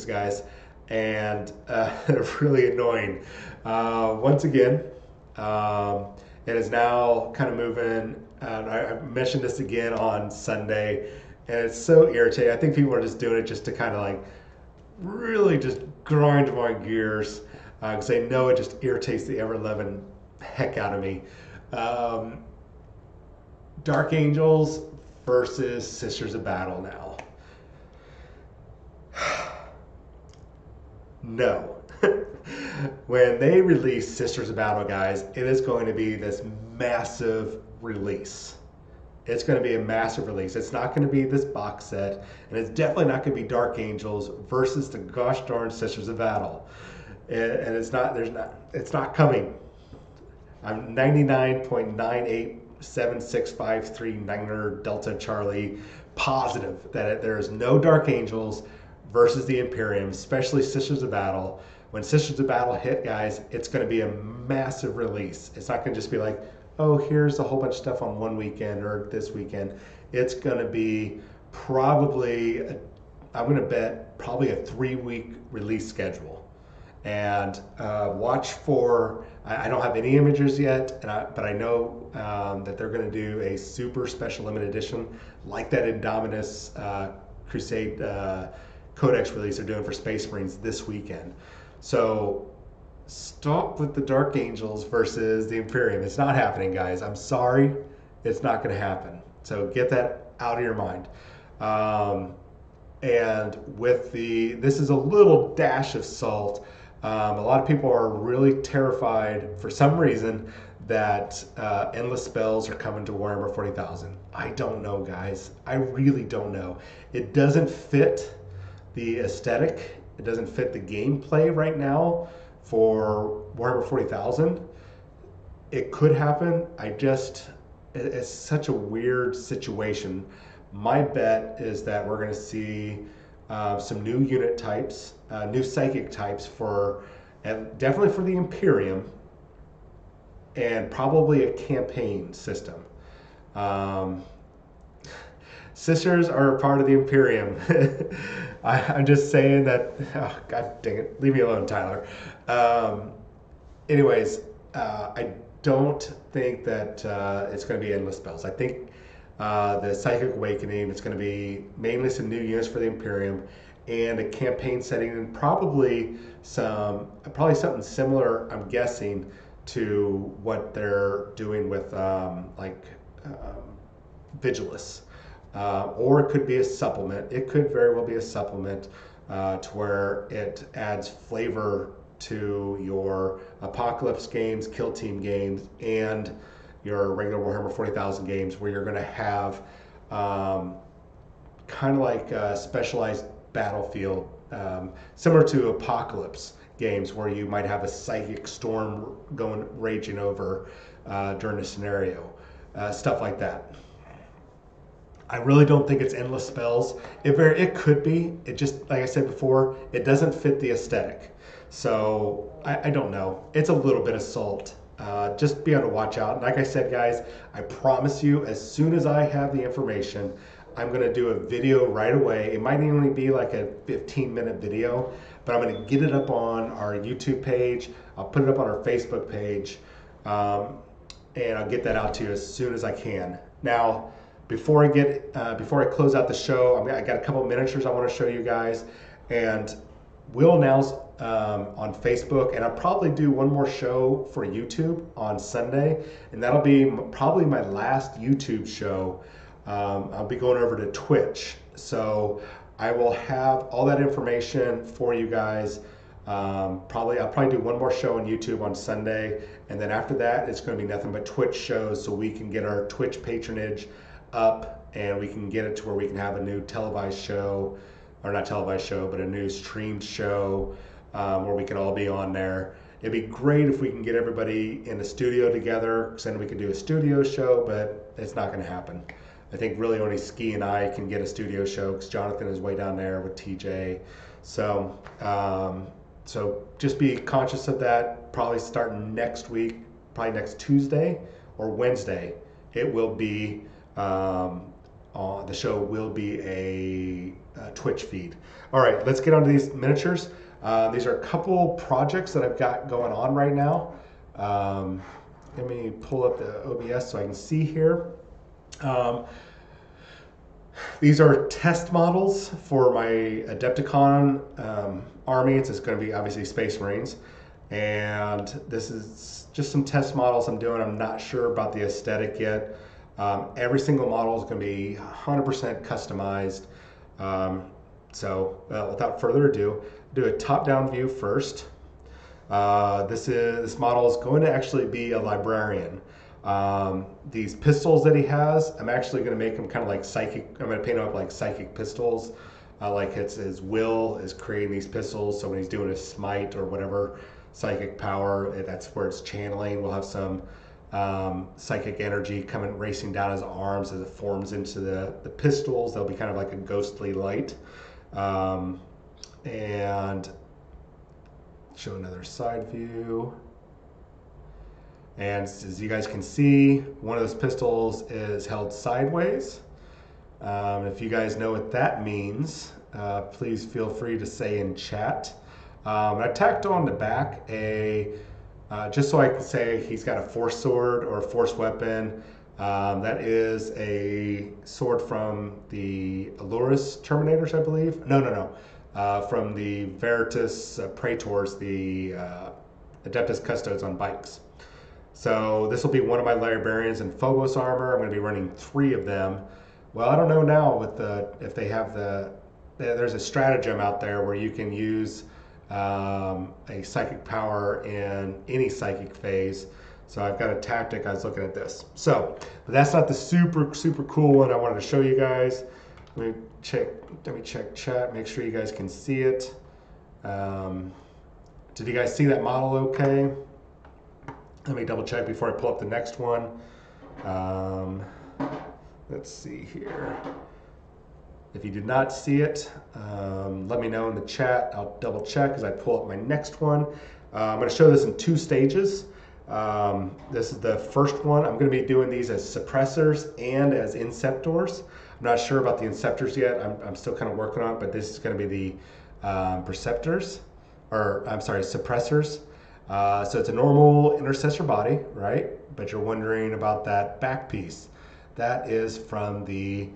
Speaker 1: guys, and they're really annoying. Once again, it is now kind of moving. I mentioned this again on Sunday, and it's so irritating. I think people are just doing it just to kind of like really just grind my gears, because they know it just irritates the ever-loving heck out of me. Dark Angels versus Sisters of Battle now. No. When they release Sisters of Battle, guys, it is going to be this massive release. It's going to be a massive release. It's not going to be this box set, and it's definitely not going to be Dark Angels versus the gosh darn Sisters of Battle. And it's not coming. I'm 99.9876539er Delta Charlie positive that there is no Dark Angels versus the Imperium, especially Sisters of Battle. When Sisters of Battle hit, guys, it's going to be a massive release. It's not going to just be like, oh, here's a whole bunch of stuff on one weekend or this weekend. It's going to be probably, I'm going to bet, probably a 3-week release schedule. And watch for, I don't have any images yet, but I know that they're going to do a super special limited edition like that Indominus Crusade Codex release they're doing for Space Marines this weekend. So stop with the Dark Angels versus the Imperium. It's not happening, guys. I'm sorry. It's not going to happen. So get that out of your mind. And with this is a little dash of salt. A lot of people are really terrified for some reason that endless spells are coming to Warhammer 40,000. I don't know, guys. I really don't know. It doesn't fit the aesthetic. It doesn't fit the gameplay right now for Warhammer 40,000. It could happen. It's such a weird situation. My bet is that we're going to see some new unit types, new psychic types definitely for the Imperium, and probably a campaign system. Sisters are a part of the Imperium. I'm just saying that. Oh, God dang it! Leave me alone, Tyler. Anyways, I don't think that it's going to be endless spells. I think the Psychic Awakening, it's going to be mainly some new units for the Imperium and a campaign setting, and probably something similar, I'm guessing, to what they're doing with Vigilus. Or it could be a supplement. It could very well be a supplement to where it adds flavor to your Apocalypse games, Kill Team games, and your regular Warhammer 40,000 games, where you're going to have kind of like a specialized battlefield, similar to Apocalypse games, where you might have a psychic storm raging over during a scenario, stuff like that. I really don't think it's endless spells. It could be. It just, like I said before, it doesn't fit the aesthetic. So I don't know. It's a little bit of salt. Just be on the watch out. And like I said, guys, I promise you, as soon as I have the information, I'm going to do a video right away. It might only be like a 15-minute video, but I'm going to get it up on our YouTube page. I'll put it up on our Facebook page, and I'll get that out to you as soon as I can. Now, before I close out the show, I got a couple of miniatures I want to show you guys, and we'll announce on Facebook, and I'll probably do one more show for YouTube on Sunday, and that'll be probably my last YouTube show. I'll be going over to Twitch, so I will have all that information for you guys. I'll probably do one more show on YouTube on Sunday, and then after that, it's going to be nothing but Twitch shows, so we can get our Twitch patronage up, and we can get it to where we can have a new televised show, or not televised show, but a new streamed show, where we can all be on there. It'd be great if we can get everybody in the studio together, because then we could do a studio show, but it's not going to happen. I think really only Ski and I can get a studio show, because Jonathan is way down there with TJ. So just be conscious of that. Probably starting next week, probably next Tuesday or Wednesday, it will be the show will be a Twitch feed. All right, let's get on to these miniatures. These are a couple projects that I've got going on right now. Let me pull up the OBS so I can see here. These are test models for my Adepticon army. It's just going to be obviously Space Marines, and this is just some test models I'm doing. I'm not sure about the aesthetic yet. Every single model is going to be 100% customized. So without further ado, do a top-down view first. This model is going to actually be a librarian. These pistols that he has, I'm actually going to make them kind of like psychic. I'm going to paint them up like psychic pistols. Like his will is creating these pistols. So when he's doing a smite or whatever psychic power, that's where it's channeling. We'll have some psychic energy coming racing down his arms as it forms into the pistols. They'll be kind of like a ghostly light. And show another side view. And as you guys can see, one of those pistols is held sideways. If you guys know what that means, please feel free to say in chat. I tacked on the back just so I can say he's got a force sword or a force weapon. That is a sword from the Allurus Terminators, I believe. No. from the Veritas Praetors, the Adeptus Custodes on bikes. So this will be one of my librarians in Phobos armor. I'm going to be running 3 of them. Well, I don't know now with if they have there's a stratagem out there where you can use a psychic power in any psychic phase. So I've got a tactic. I was looking at this. So, but that's not the super cool one I wanted to show you guys. Let me check chat. Make sure you guys can see it. Did you guys see that model okay? Let me double check before I pull up the next one. Let's see here. If you did not see it, let me know in the chat. I'll double check as I pull up my next one. I'm going to show this in 2 stages. This is the first one. I'm going to be doing these as suppressors and as inceptors. I'm not sure about the inceptors yet. I'm still kind of working on it, but this is going to be the suppressors. So it's a normal intercessor body, right? But you're wondering about that back piece. That is from the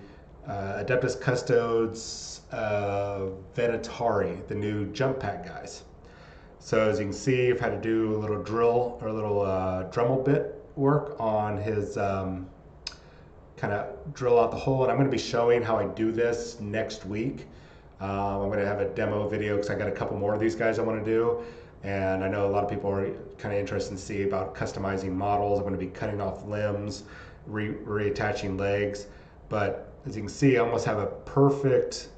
Speaker 1: Adeptus Custodes Venatari, the new jump pack guys. So as you can see, I've had to do a little drill or a little Dremel bit work on his kind of drill out the hole. And I'm going to be showing how I do this next week. I'm going to have a demo video because I got a couple more of these guys I want to do. And I know a lot of people are kind of interested to see about customizing models. I'm going to be cutting off limbs, reattaching legs. But as you can see, I almost have a perfect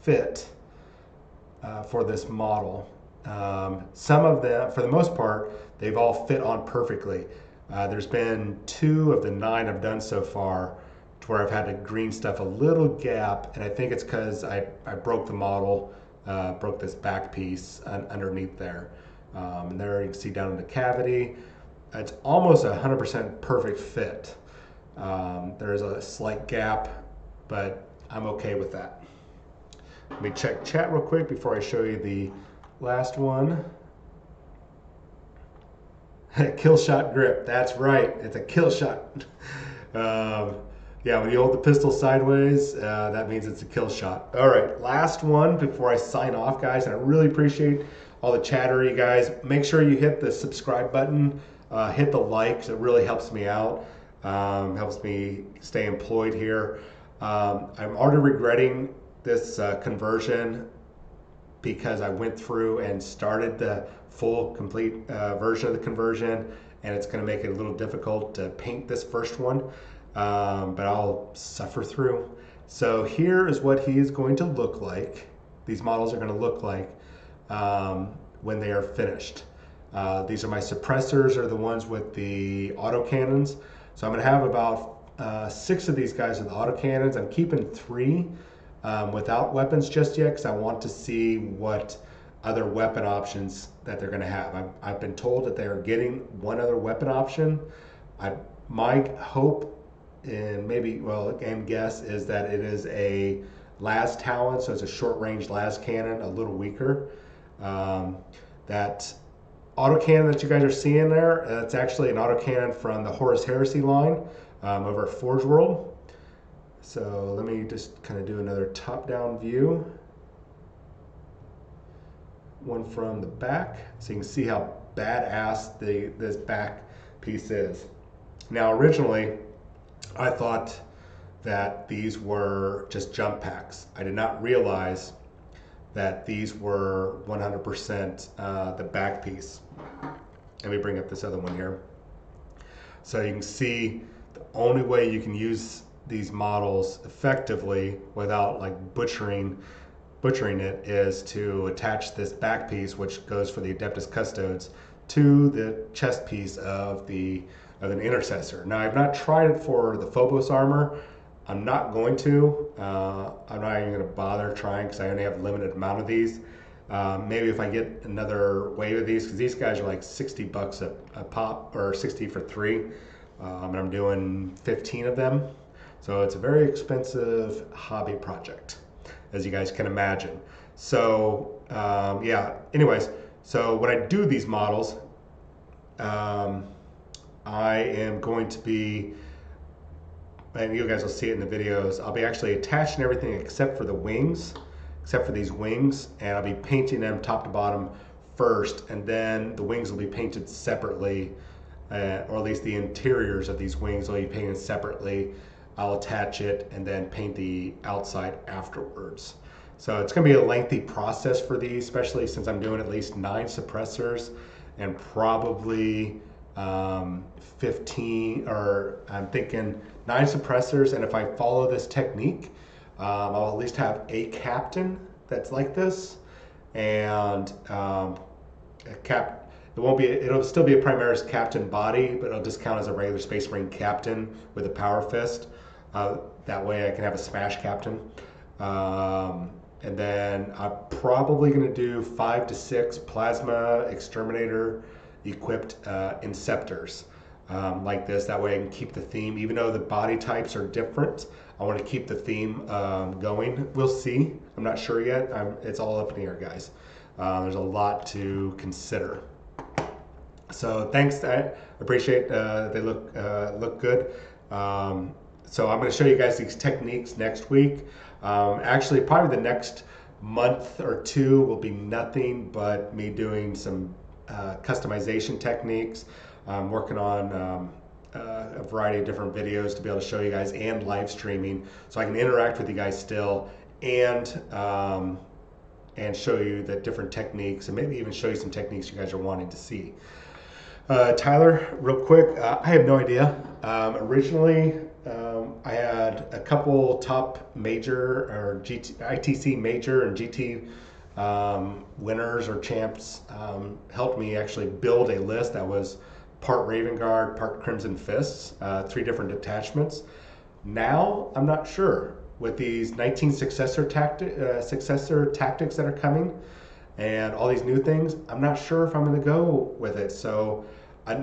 Speaker 1: fit for this model. Some of them, for the most part, they've all fit on perfectly. There's been 2 of the 9 I've done so far to where I've had to green stuff a little gap, and I think it's because I broke the model, broke this back piece underneath there. And there you can see down in the cavity, it's almost a 100% perfect fit. There's a slight gap, but I'm okay with that. Let me check chat real quick before I show you the last one. Kill shot grip, that's right, it's a kill shot. Yeah, when you hold the pistol sideways, that means it's a kill shot. All right, last one before I sign off, guys. And I really appreciate all the chatter, you guys. Make sure you hit the subscribe button, hit the likes. It really helps me out, helps me stay employed here. I'm already regretting this conversion because I went through and started the full, complete version of the conversion, and it's going to make it a little difficult to paint this first one. But I'll suffer through. So here is what he is going to look like. These models are going to look like when they are finished. These are my suppressors, are the ones with the autocannons. So I'm going to have about 6 of these guys with autocannons. I'm keeping 3 without weapons just yet because I want to see what other weapon options that they're going to have. I've been told that they are getting one other weapon option. My hope and maybe, well, and guess is that it is a las talon, so it's a short-range las cannon, a little weaker. That autocannon that you guys are seeing there, it's actually an autocannon from the Horus Heresy line over at Forge World. So let me just kind of do another top-down view. One from the back, so you can see how badass this back piece is. Now, originally, I thought that these were just jump packs. I did not realize that these were 100% the back piece. Let me bring up this other one here. So you can see the only way you can use these models effectively without like butchering it is to attach this back piece, which goes for the Adeptus Custodes, to the chest piece of an intercessor. Now, I've not tried it for the Phobos armor. I'm not going to. I'm not even going to bother trying because I only have a limited amount of these. Maybe if I get another wave of these, because these guys are like $60 a pop, or 60 for 3, and I'm doing 15 of them. So it's a very expensive hobby project, as you guys can imagine. So yeah, anyways, so when I do these models, I am going to be, and you guys will see it in the videos, I'll be actually attaching everything except for the wings, except for these wings, and I'll be painting them top to bottom first, and then the wings will be painted separately, or at least the interiors of these wings will be painted separately. I'll attach it and then paint the outside afterwards. So it's going to be a lengthy process for these, especially since I'm doing at least 9 suppressors and probably 15, or I'm thinking 9 suppressors. And if I follow this technique, I'll at least have a captain that's like this, and it'll still be a Primaris captain body, but it'll just count as a regular Space Marine captain with a power fist. That way I can have a smash captain. And then I'm probably going to do 5 to 6 plasma exterminator equipped inceptors like this. That way I can keep the theme, even though the body types are different. I want to keep the theme going. We'll see. I'm not sure yet. It's all up in the air, guys. There's a lot to consider. So thanks. I appreciate they look good. So I'm going to show you guys these techniques next week. Actually, probably the next month or 2 will be nothing but me doing some customization techniques. I'm working on a variety of different videos to be able to show you guys, and live streaming, so I can interact with you guys still, and show you the different techniques, and maybe even show you some techniques you guys are wanting to see. Tyler, real quick, I have no idea. Originally, I had a couple top major or ITC major and GT winners or champs helped me actually build a list that was part Raven Guard, part Crimson Fists, 3 different detachments. Now, I'm not sure. With these 19 successor tactics that are coming and all these new things, I'm not sure if I'm going to go with it. So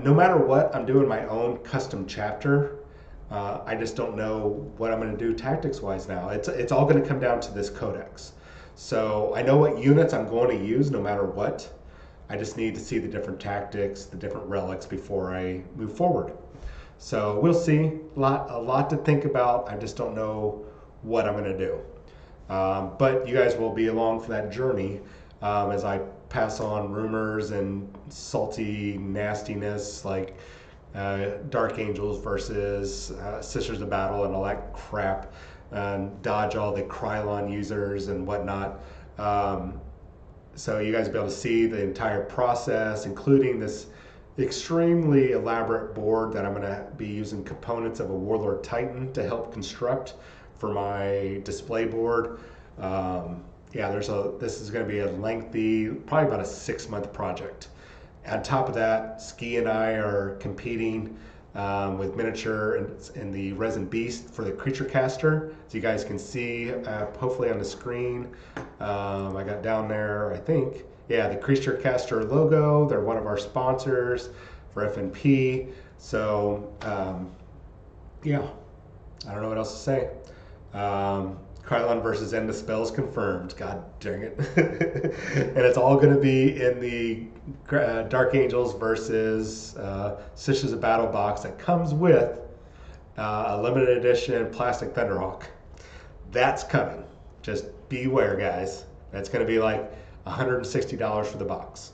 Speaker 1: no matter what, I'm doing my own custom chapter. I just don't know what I'm going to do tactics-wise now. It's all going to come down to this codex. So I know what units I'm going to use no matter what. I just need to see the different tactics, the different relics before I move forward. So we'll see. A lot to think about. I just don't know what I'm going to do. But you guys will be along for that journey as I pass on rumors and salty nastiness like Dark Angels versus Sisters of Battle and all that crap, and dodge all the Krylon users and whatnot. So you guys will be able to see the entire process, including this extremely elaborate board that I'm going to be using components of a Warlord Titan to help construct for my display board. This is going to be a lengthy, probably about a 6-month project. On top of that, Ski and I are competing with miniature in the Resin Beast for the Creature Caster. As you guys can see, hopefully on the screen, I got down there, I think, yeah, the Creature Caster logo. They're one of our sponsors for FNP. So, yeah, I don't know what else to say. Krylon versus End of Spells confirmed. God dang it. And it's all going to be in the Dark Angels versus Sisters of Battle box that comes with a limited edition plastic Thunderhawk. That's coming. Just beware, guys. That's going to be like $160 for the box.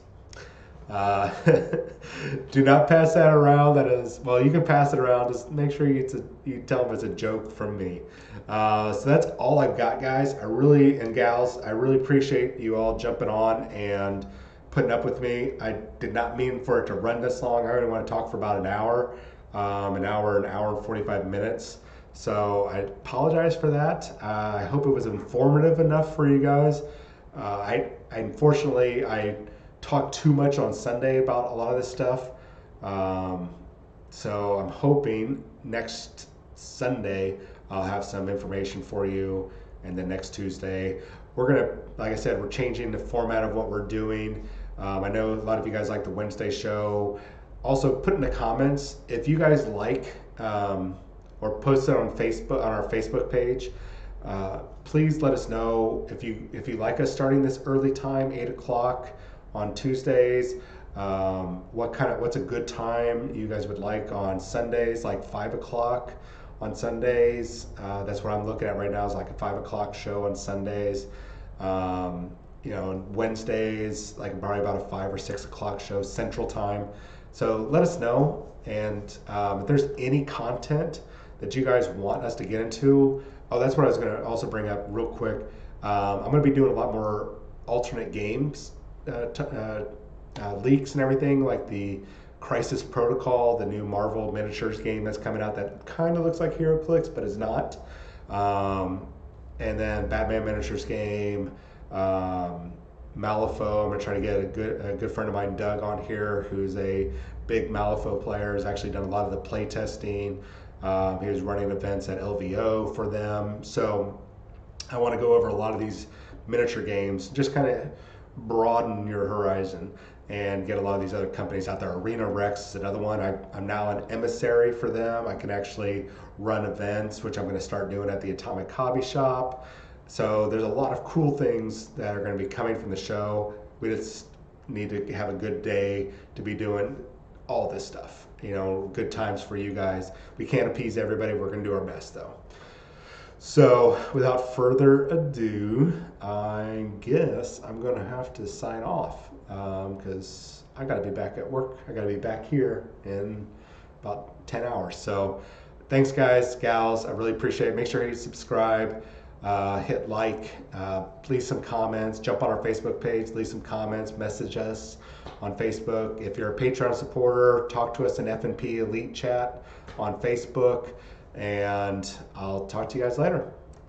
Speaker 1: Do not pass that around. That is, well, you can pass it around. Just make sure you tell them it's a joke from me. So that's all I've got, guys. And gals, I really appreciate you all jumping on and putting up with me. I did not mean for it to run this long. I already want to talk for about an hour and 45 minutes. So I apologize for that. I hope it was informative enough for you guys. Unfortunately, I talked too much on Sunday about a lot of this stuff. So I'm hoping next Sunday I'll have some information for you, and then next Tuesday we're gonna, like I said, we're changing the format of what we're doing. I know a lot of you guys like the Wednesday show. Also, put in the comments if you guys like, or post it on Facebook, on our Facebook page. Please let us know if you like us starting this early time, 8 o'clock on Tuesdays. What's a good time you guys would like on Sundays, like 5 o'clock on Sundays. That's what I'm looking at right now, is like a 5 o'clock show on Sundays. You know, Wednesdays, like probably about a 5 or 6 o'clock show Central Time. So let us know, and if there's any content that you guys want us to get into. Oh, that's what I was going to also bring up real quick. I'm going to be doing a lot more alternate games, leaks and everything, like the Crisis Protocol, the new Marvel miniatures game that's coming out that kind of looks like HeroClix, but is not. And then Batman miniatures game, Malifaux. I'm gonna try to get a good friend of mine, Doug, on here, who's a big Malifaux player. Has actually done a lot of the play testing. He was running events at LVO for them. So I want to go over a lot of these miniature games, just kind of broaden your horizon and get a lot of these other companies out there. Arena Rex is another one. I'm now an emissary for them. I can actually run events, which I'm going to start doing at the Atomic Hobby Shop. So there's a lot of cool things that are going to be coming from the show. We just need to have a good day to be doing all this stuff. You know, good times for you guys. We can't appease everybody. We're going to do our best, though. So without further ado, I guess I'm going to have to sign off because I got to be back at work. I got to be back here in about 10 hours. So thanks, guys, gals. I really appreciate it. Make sure you subscribe, hit like, leave some comments, jump on our Facebook page, leave some comments, message us on Facebook. If you're a Patreon supporter, talk to us in F&P Elite Chat on Facebook. And I'll talk to you guys later.